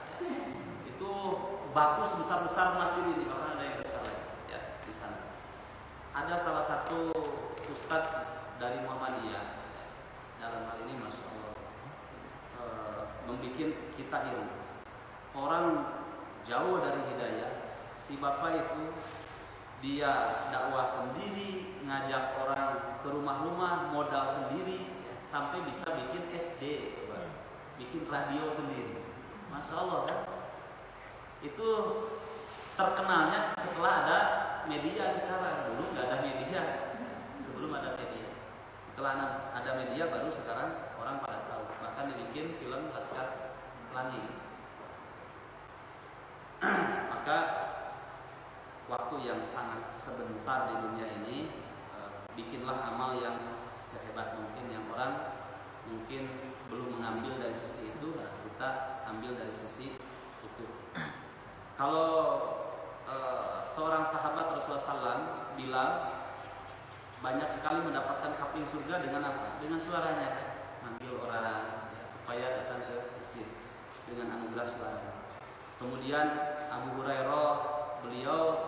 Itu batu sebesar-besar emas ini, bahkan ada yang besar ya di sana. Ada salah satu ustadz dari Muhammadiyah, dalam hal ini Masya Allah, membuat kita iri. Orang jauh dari hidayah, si bapak itu dia dakwah sendiri, ngajak orang ke rumah-rumah, modal sendiri, sampai bisa bikin SD, coba, bikin radio sendiri. Masya Allah kan? Itu terkenalnya setelah ada media sekarang. Dulu nggak ada media, sebelum ada media. Setelah ada media baru sekarang orang pada tahu. Bahkan dibikin film Laskar Pelangi. Maka waktu yang sangat sebentar di dunia ini, bikinlah amal yang sehebat mungkin, yang orang mungkin belum mengambil dari sisi itu, kita ambil dari sisi itu. Kalau seorang sahabat Rasulullah SAW, Bilal, banyak sekali mendapatkan kapling surga dengan apa? Dengan suaranya, kan? Manggil orang ya, supaya datang ke masjid dengan anugerah suaranya. Kemudian Abu Hurairah, beliau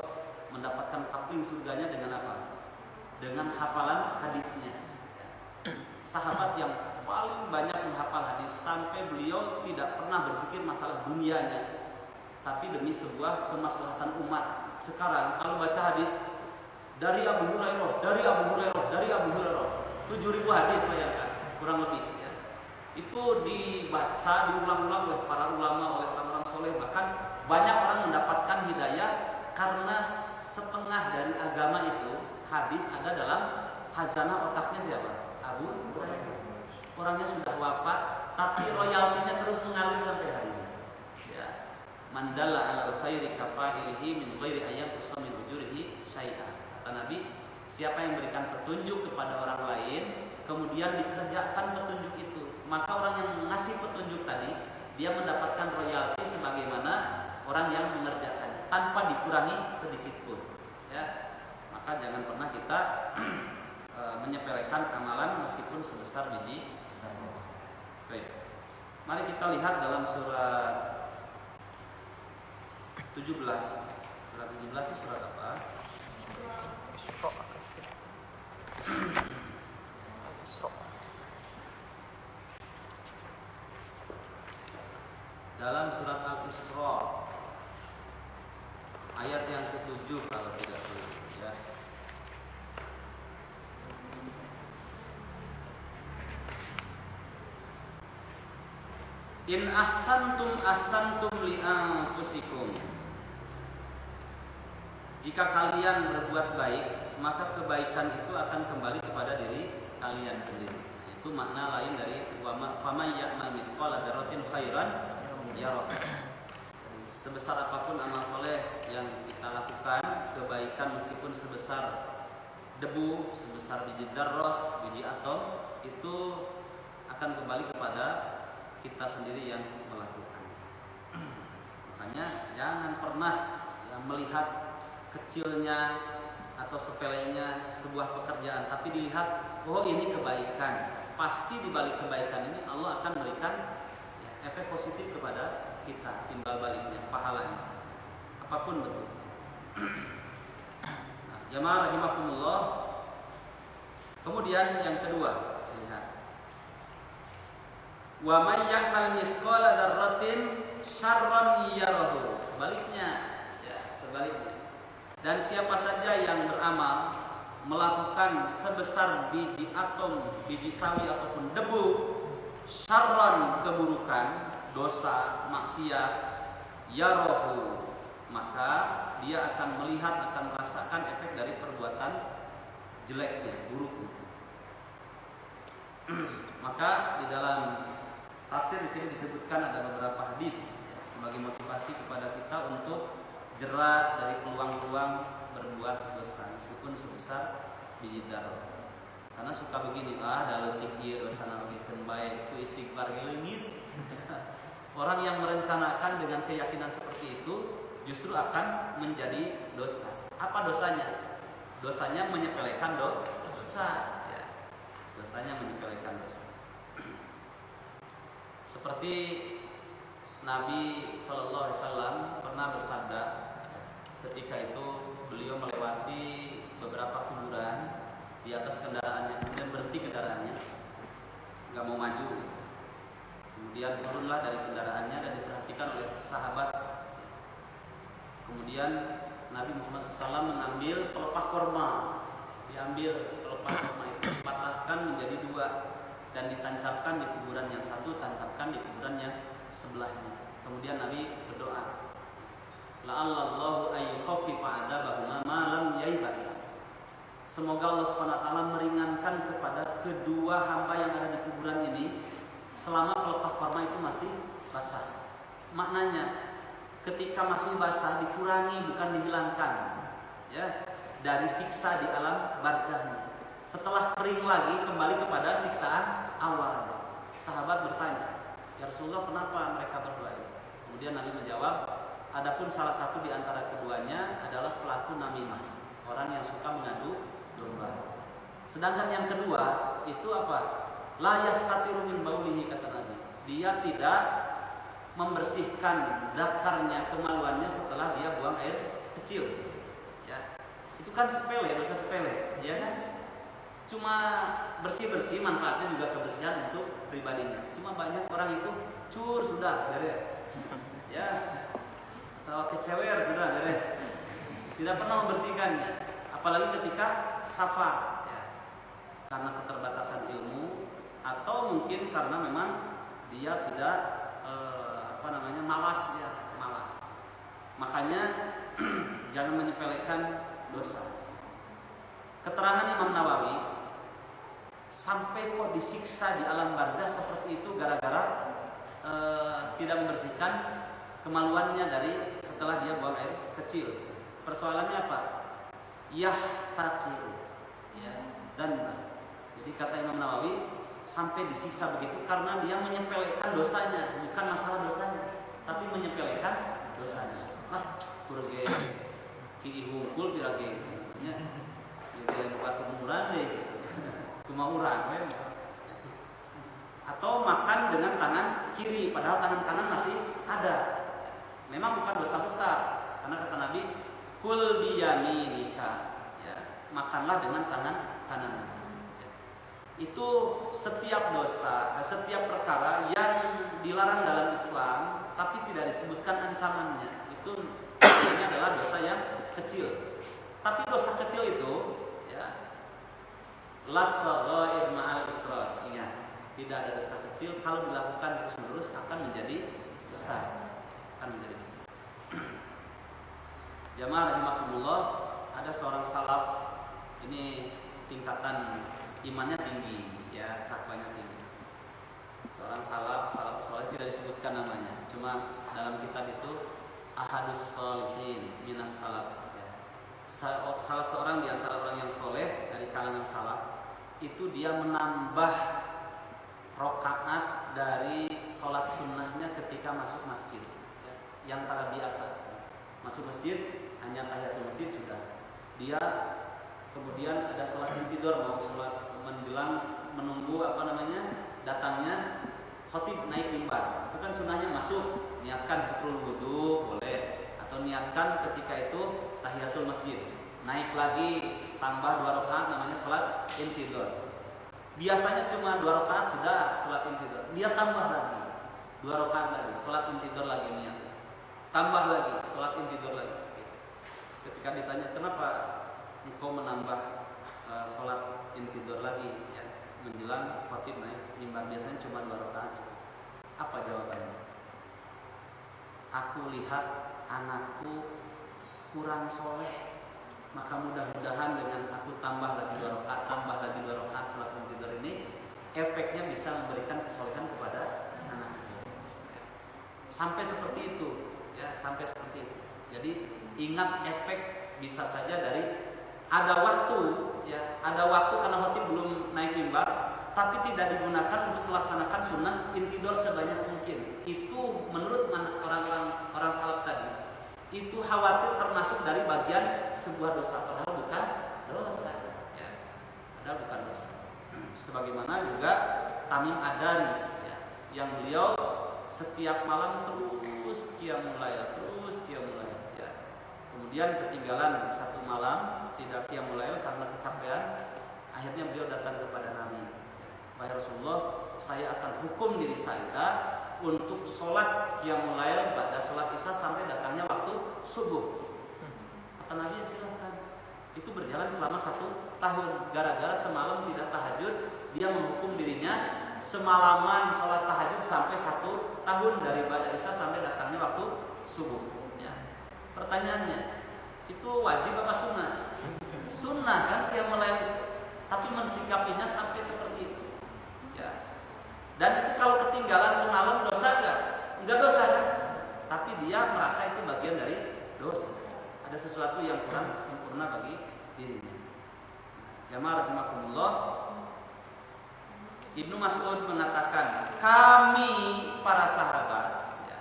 mendapatkan kapling surganya dengan apa? Dengan hafalan hadisnya. Sahabat yang paling banyak menghafal hadis, sampai beliau tidak pernah berpikir masalah dunianya, tapi demi sebuah kemaslahatan umat. Sekarang kalau baca hadis dari Abu Hurairah, dari Abu Hurairah, dari Abu Hurairah, 7.000 hadis bayangkan, kurang lebih ya. Itu dibaca, diulang-ulang oleh para ulama, oleh orang-orang soleh. Bahkan banyak orang mendapatkan hidayah karena setengah dari agama itu, hadis ada dalam hazanah otaknya siapa? Abu Hurairah. Orangnya sudah wafat, tapi royaltinya terus mengalir sampai hari ini. Ya. Man dalla 'alal khairi kafa'ilihi min ghairi ayyam usamin ujurihi syai'an. Kata Nabi, siapa yang berikan petunjuk kepada orang lain, kemudian dikerjakan petunjuk itu, maka orang yang mengasih petunjuk tadi, dia mendapatkan royalti sebagaimana orang yang mengerjakannya, tanpa dikurangi sedikit pun. Ya. Maka jangan pernah kita menyepelekan amalan meskipun sebesar biji. Baik. Mari kita lihat dalam surat 17. Surat 17 itu surat apa? Dalam surat Al-Isra ayat yang ke-7 kalau tidak salah ya. In ahsantum ahsantum li anfusikum. Jika kalian berbuat baik, maka kebaikan itu akan kembali kepada diri kalian sendiri. Itu makna lain dari wa faman ya'mal mithqala dzarratin khairan yarah. Sebesar apapun amal soleh yang kita lakukan, kebaikan meskipun sebesar debu, sebesar biji dzarrah, biji atom, itu akan kembali kepada kita sendiri yang melakukan. Makanya jangan pernah melihat kecilnya atau sepelenya sebuah pekerjaan, tapi dilihat, oh ini kebaikan. Pasti di balik kebaikan ini Allah akan berikan efek positif kepada kita, timbal baliknya, pahalanya, apapun bentuk. Nah, jamaah rahimakumullah. Kemudian yang kedua, lihat. Wa may ya'mal mithqala dzarratin syarran yarahu. Sebaliknya, ya, sebaliknya. Dan siapa saja yang beramal melakukan sebesar biji atom, biji sawi ataupun debu, syarran keburukan, dosa, maksiat, yarahu, maka dia akan melihat, akan merasakan efek dari perbuatan jeleknya, buruknya. Maka di dalam tafsir di sini disebutkan ada beberapa hadis ya, sebagai motivasi kepada kita untuk jera dari peluang-peluang berbuat dosa meskipun sebesar biji dzarrah. Karena suka begini, daleutik ieu dosa nalikeun bae ku istighfar leungit. Orang yang merencanakan dengan keyakinan seperti itu justru akan menjadi dosa. Apa dosanya? Dosanya menyepelekan dosa. Ya. Dosanya menyepelekan dosa. Seperti Nabi Shallallahu Alaihi Wasallam pernah bersabda, ketika itu beliau melewati beberapa kuburan di atas kendaraannya, kemudian berhenti kendaraannya, nggak mau maju. Kemudian turunlah dari kendaraannya dan diperhatikan oleh sahabat. Kemudian Nabi Muhammad SAW mengambil pelepah korma, diambil pelepah korma itu dipatahkan menjadi dua dan ditancapkan di kuburan yang satu, tancapkan di kuburan yang sebelahnya. Kemudian Nabi berdoa, la'allallahu ayyukhaffifa 'adzabahuma ma lam yaibasa. Semoga Allah SWT meringankan kepada kedua hamba yang ada di kuburan ini selama pelepah korma itu masih basah. Maknanya ketika masih basah dikurangi bukan dihilangkan, ya, dari siksa di alam barzah. Setelah kering lagi kembali kepada siksaan awal. Sahabat bertanya, ya Rasulullah, kenapa mereka berdoa ini? Kemudian Nabi menjawab, adapun salah satu di antara keduanya adalah pelaku namimah, orang yang suka mengadu domba. Sedangkan yang kedua itu apa? La yastatiru min baulihi, kata Nabi. Dia tidak membersihkan dakarnya, kemaluannya setelah dia buang air kecil. Ya. Itu kan sepele, dosa sepele, ya kan? Cuma bersih-bersih, manfaatnya juga kebersihan untuk pribadinya. Cuma banyak orang itu cur sudah beres. Ya. Atau kecewer sudah beres. Tidak pernah membersihkannya. Apalagi ketika safar, ya. Karena keterbatasan ilmu atau mungkin karena memang dia tidak malas, ya, malas. Makanya jangan menyepelekan dosa. Keterangan Imam Nawawi, sampai kok disiksa di alam barzah seperti itu gara-gara tidak membersihkan kemaluannya dari setelah dia buang air kecil. Persoalannya apa? Yahtaqiru, ya, dan jadi kata Imam Nawawi, sampai disiksa begitu karena dia menyepelekan dosanya, bukan masalah dosanya, tapi menyepelekan dosanya. Lah, kurge ki hungkul pirage nya. Jadi buka tumuran deh. Cuma urang we misalnya. Atau makan dengan tangan kiri padahal tangan kanan masih ada. Memang bukan dosa besar karena kata Nabi, kul biyaminika, ya, makanlah dengan tangan kanan. Itu setiap dosa, setiap perkara yang dilarang dalam Islam tapi tidak disebutkan ancamannya, itu namanya adalah dosa yang kecil. Tapi dosa kecil itu, ya, las saghair ma'al israr, ingat, tidak ada dosa kecil kalau dilakukan terus-menerus akan menjadi besar, Jamaah rahimakumullah, ada seorang salaf, ini tingkatan imannya tinggi, ya, takwanya tinggi. Seorang salaf soleh tidak disebutkan namanya, cuma dalam kitab itu ahadus sholihin minas salaf, ya. Salah seorang di antara orang yang soleh dari kalangan salaf itu dia menambah rokaat dari sholat sunnahnya ketika masuk masjid, ya. Yang tara biasa masuk masjid hanya tahiyatul masjid sudah, dia kemudian ada sholat intidur, mau sholat menjelang menunggu datangnya khatib naik mimbar. Itu kan sunnahnya masuk, niatkan syukrul wudu boleh, atau niatkan ketika itu tahiyatul masjid, naik lagi tambah 2 rakaat namanya sholat intidur. Biasanya cuma 2 rakaat sudah sholat intidur, dia tambah lagi 2 rakaat lagi sholat intidur lagi, niat tambah lagi sholat intidur lagi. Ketika ditanya kenapa engkau menambah sholat intidur lagi, ya, menjelang khatib naik mimbar, biasanya cuma 2 rakaat. Apa jawabannya? Aku lihat anakku kurang soleh, maka mudah-mudahan dengan aku tambah lagi 2 rakaat sholat intidur ini, efeknya bisa memberikan kesolehan kepada anak saya. Sampai seperti itu, ya, sampai seperti itu. Jadi ingat, efek bisa saja dari ada waktu, ya, ada waktu karena khatib belum naik mimbar, tapi tidak digunakan untuk melaksanakan sunnah intidur sebanyak mungkin. mungkin. Itu menurut orang salaf tadi, itu khawatir termasuk dari bagian sebuah dosa, padahal bukan dosa. Ya. Padahal bukan dosa. Sebagaimana juga Tamim Ad-Dari, ya, yang beliau setiap malam terus qiyamul lail, ya. Kemudian ketinggalan satu malam tidak qiyamul lail karena kecapean, akhirnya beliau datang kepada Nabi. Wahai Rasulullah, saya akan hukum diri saya untuk sholat qiyamul lail pada sholat isya sampai datangnya waktu subuh. Kata Nabi, silahkan. Itu berjalan selama 1 tahun. Gara-gara semalam tidak tahajud, dia menghukum dirinya semalaman sholat tahajud sampai 1 tahun dari pada isya sampai datangnya waktu subuh. Ya. Pertanyaannya, itu wajib apa sunnah? Sunnah kan qiyamul lail itu, tapi mensikapinya sampai seperti itu. Ya. Dan itu kalau ketinggalan semalam dosa enggak? Enggak dosa kan? Tapi dia merasa itu bagian dari dosa. Ada sesuatu yang kurang sempurna bagi dirinya. Jamaah rahimakumullah. Ibnu Mas'ud mengatakan, kami para sahabat, ya,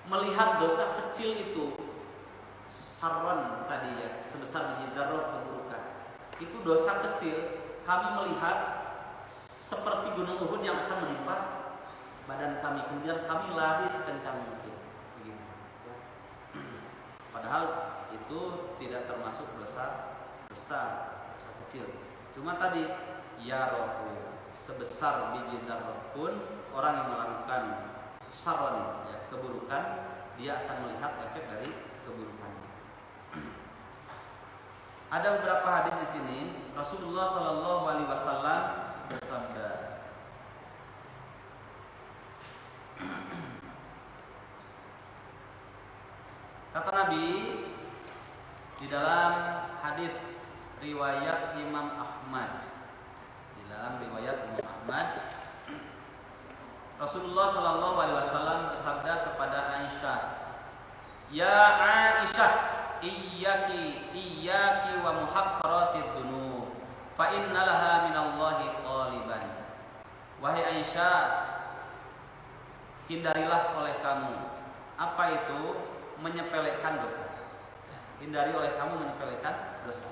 melihat dosa kecil itu sarron tadi, ya, sebesar biji dzarrah keburukan. Itu dosa kecil, kami melihat seperti gunung Uhud yang akan menimpa badan kami. Kemudian kami lari sekencang mungkin. Begitu. Padahal itu tidak termasuk dosa besar, dosa kecil. Cuma tadi, ya rohu, sebesar biji dzarrah pun orang yang melakukan saron, ya, keburukan, dia akan melihat efek dari keburukannya. Ada beberapa hadis di sini. Rasulullah Shallallahu Alaihi Wasallam bersabda, kata Nabi di dalam hadis riwayat Imam Ahmad, Rasulullah Shallallahu Alaihi Wasallam bersabda kepada Aisyah, ya Aisyah, iyyaki wa muhaqqaratid dunub, fa innalaha minallahi qaliban. Wahai Aisyah, hindarilah oleh kamu apa itu menyepelekan dosa. Hindari oleh kamu menyepelekan dosa.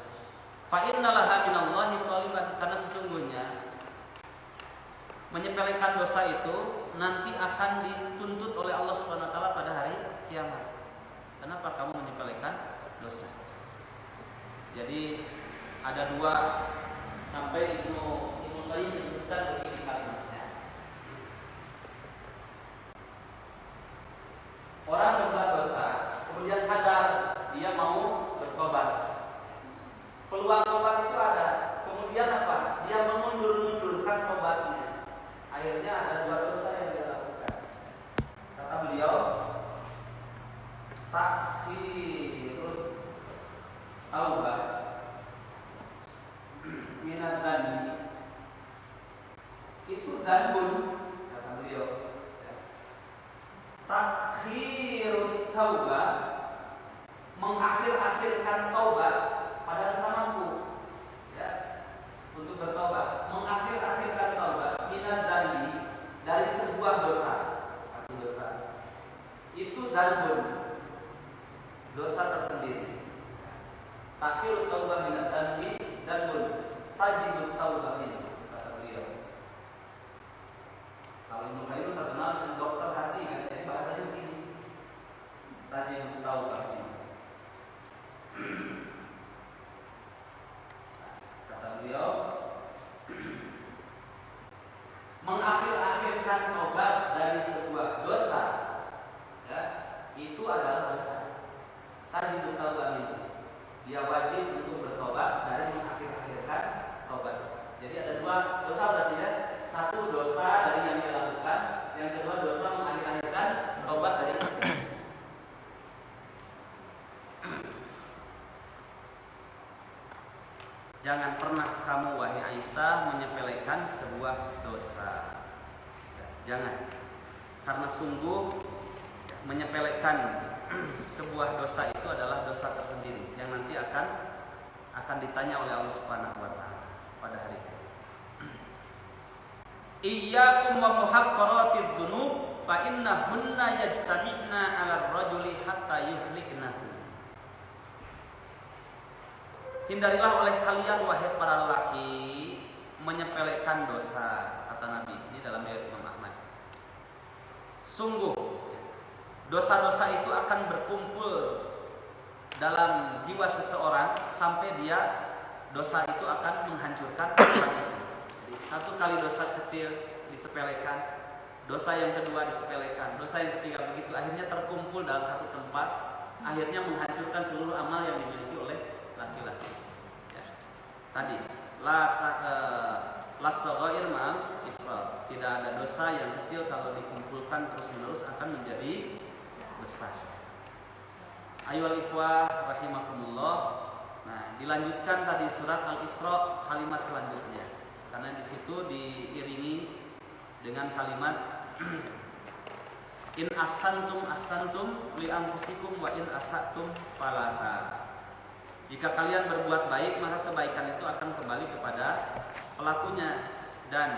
Fa innalaha minallahi qaliban, karena sesungguhnya menyepelekan dosa itu nanti akan dituntut oleh Allah Subhanahu wa taala pada hari kiamat. Kenapa kamu menyepelekan dosa? Jadi ada 2 sampai Ibnu Qayyim menyebutkan begini kalimatnya. Orang berbuat dosa, kemudian sadar dia mau bertobat. Peluang tobat itu ada. Kemudian apa? Dia memundur-mundurkan tobatnya. Akhirnya ada 2 dosa yang dia lakukan. Kata beliau, takhirut taubah minad dzanbi. Itu dzanbun, kata beliau. Takhirut taubah, mengakhir-akhirkan taubat padahal tak mampu, ya, untuk bertobat. Mengakhir-akhirkan taubat minad dzanbi, dari sebuah dosa, satu dosa. Itu dzanbun, dosa tersendiri. Takhirut taubah minad dzanbi dzanbun, tajibut taubah min, kata beliau. Kalau Ibnu Qayyim terkenal dengan dokter hati kan, jadi bahasanya begini. Tajibut taubah min. Kata beliau, mengakhir-akhirkan tobat dari sebuah dosa, ya, itu adalah dosa. Tajibut taubah min, dia wajib untuk bertobat dari mengakhir-akhirkan tobat. Jadi ada 2 dosa berarti, ya. 1 dosa dari yang dia lakukan, yang kedua dosa mengakhir-akhirkan tobat dari. Jangan pernah kamu wahai Aisyah menyepelekan sebuah dosa. Ya, jangan. Karena sungguh menyepelekan sebuah dosa itu adalah dosa tersendiri yang nanti akan ditanya oleh Allah Subhanahu wa taala pada hari kiamat. Iyyakum wa muhaqqaratid dzunub, fa innahunna yajtami'na 'ala ar-rajuli hatta yuhliknahu. Hindarilah oleh kalian wahai para lelaki menyepelekan dosa, kata Nabi. Ini dalam riwayat Imam Ahmad. Sungguh dosa-dosa itu akan berkumpul dalam jiwa seseorang sampai dia dosa itu akan menghancurkan orang itu. Jadi satu kali dosa kecil disepelekan, dosa yang kedua disepelekan, dosa yang ketiga begitu, akhirnya terkumpul dalam satu tempat, akhirnya menghancurkan seluruh amal yang dimiliki oleh laki-laki. Ya. Tadi las saghair ma'al israr. Tidak ada dosa yang kecil kalau dikumpulkan terus-menerus akan menjadi besar. Ayyuhal ikhwah rahimakumullah. Nah, dilanjutkan tadi surat Al-Isra kalimat selanjutnya. Karena di situ diiringi dengan kalimat in ahsantum li anfusikum wa in asatum falaha. Jika kalian berbuat baik, maka kebaikan itu akan kembali kepada pelakunya, dan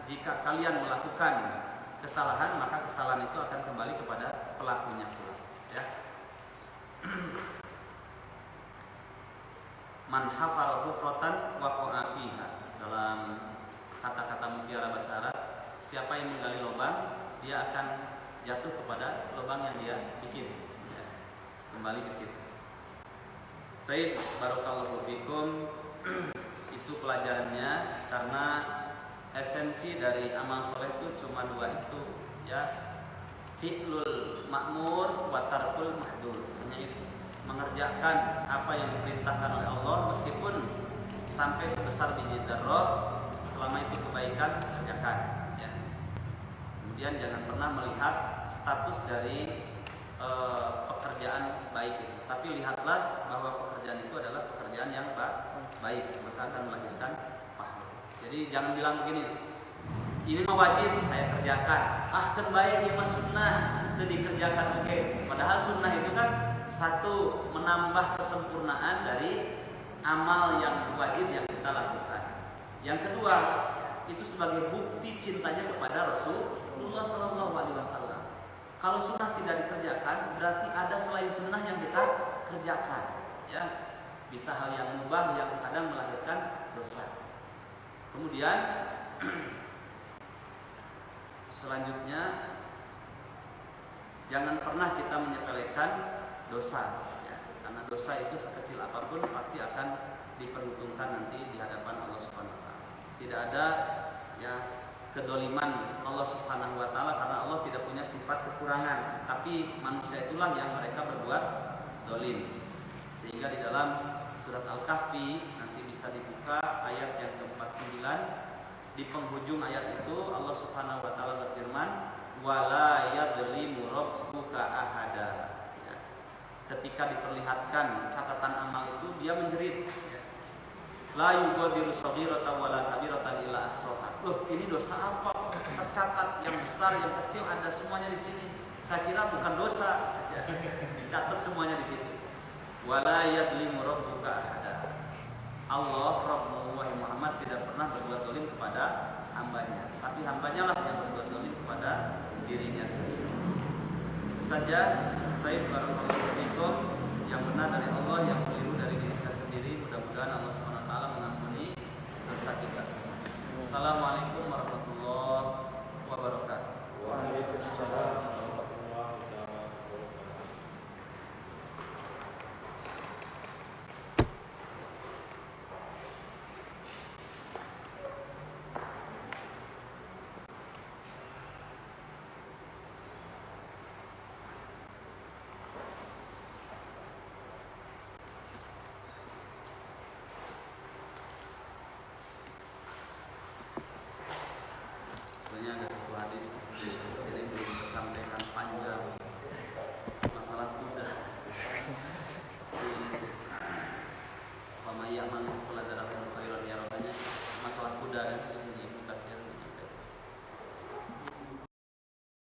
jika kalian melakukan kesalahan, maka kesalahan itu akan kembali kepada pelakunya pula. Ya. Man hafara hufratan waqa'a fiha. Dalam kata-kata mutiara bahasa Arab, siapa yang menggali lubang, dia akan jatuh kepada lubang yang dia bikin. Ya. Kembali ke situ. Baik, barakallahu fikum. Itu pelajarannya, karena esensi dari amal soleh itu cuma dua itu, ya, fi'lul ma'mur wa tarkul mahdur. Hanya itu, mengerjakan apa yang diperintahkan oleh Allah meskipun sampai sebesar biji dzarrah, selama itu kebaikan kerjakan, ya. Kemudian jangan pernah melihat status dari pekerjaan baik itu, tapi lihatlah bahwa pekerjaan itu adalah pekerjaan yang baik, maka akan melahirkan pahala. Jadi jangan bilang begini, ini mah wajib saya kerjakan, kan baik ya mas sunnah itu dikerjakan, oke. Padahal sunnah itu kan satu, menambah kesempurnaan dari amal yang wajib yang kita lakukan. Yang kedua, itu sebagai bukti cintanya kepada Rasulullah SAW. Kalau sunnah tidak dikerjakan, berarti ada selain sunnah yang kita kerjakan, ya. Bisa hal yang mubah yang kadang melahirkan dosa. Kemudian selanjutnya, jangan pernah kita menyepelekan dosa, ya. Karena dosa itu sekecil apapun pasti akan diperhitungkan nanti di hadapan Allah Subhanahu wa taala. Tidak ada, ya, kedoliman Allah Subhanahu wa taala, karena Allah tidak punya sifat kekurangan, tapi manusia itulah yang mereka berbuat dolim. Sehingga di dalam surat Al-Kahfi nanti bisa dibuka ayat yang ke-49, di penghujung ayat itu Allah Subhanahu wa taala berfirman, wala yadlimu rabbuka ahada. Ya. Ketika diperlihatkan catatan amal itu, dia menjerit, ya. La yughadiru shaghiratan wala kabiratan illa ahsaha. Loh, ini dosa apa? Tercatat yang besar, yang kecil, ada semuanya di sini. Saya kira bukan dosa, ya. Dicatat semuanya di sini. Wala yadlimu rabbuka ahada. Allah, Rabbmu wahai Muhammad, tidak pernah berbuat zalim kepada hambanya, tapi hambanya lah yang berbuat zalim kepada dirinya sendiri. Itu saja. Baik,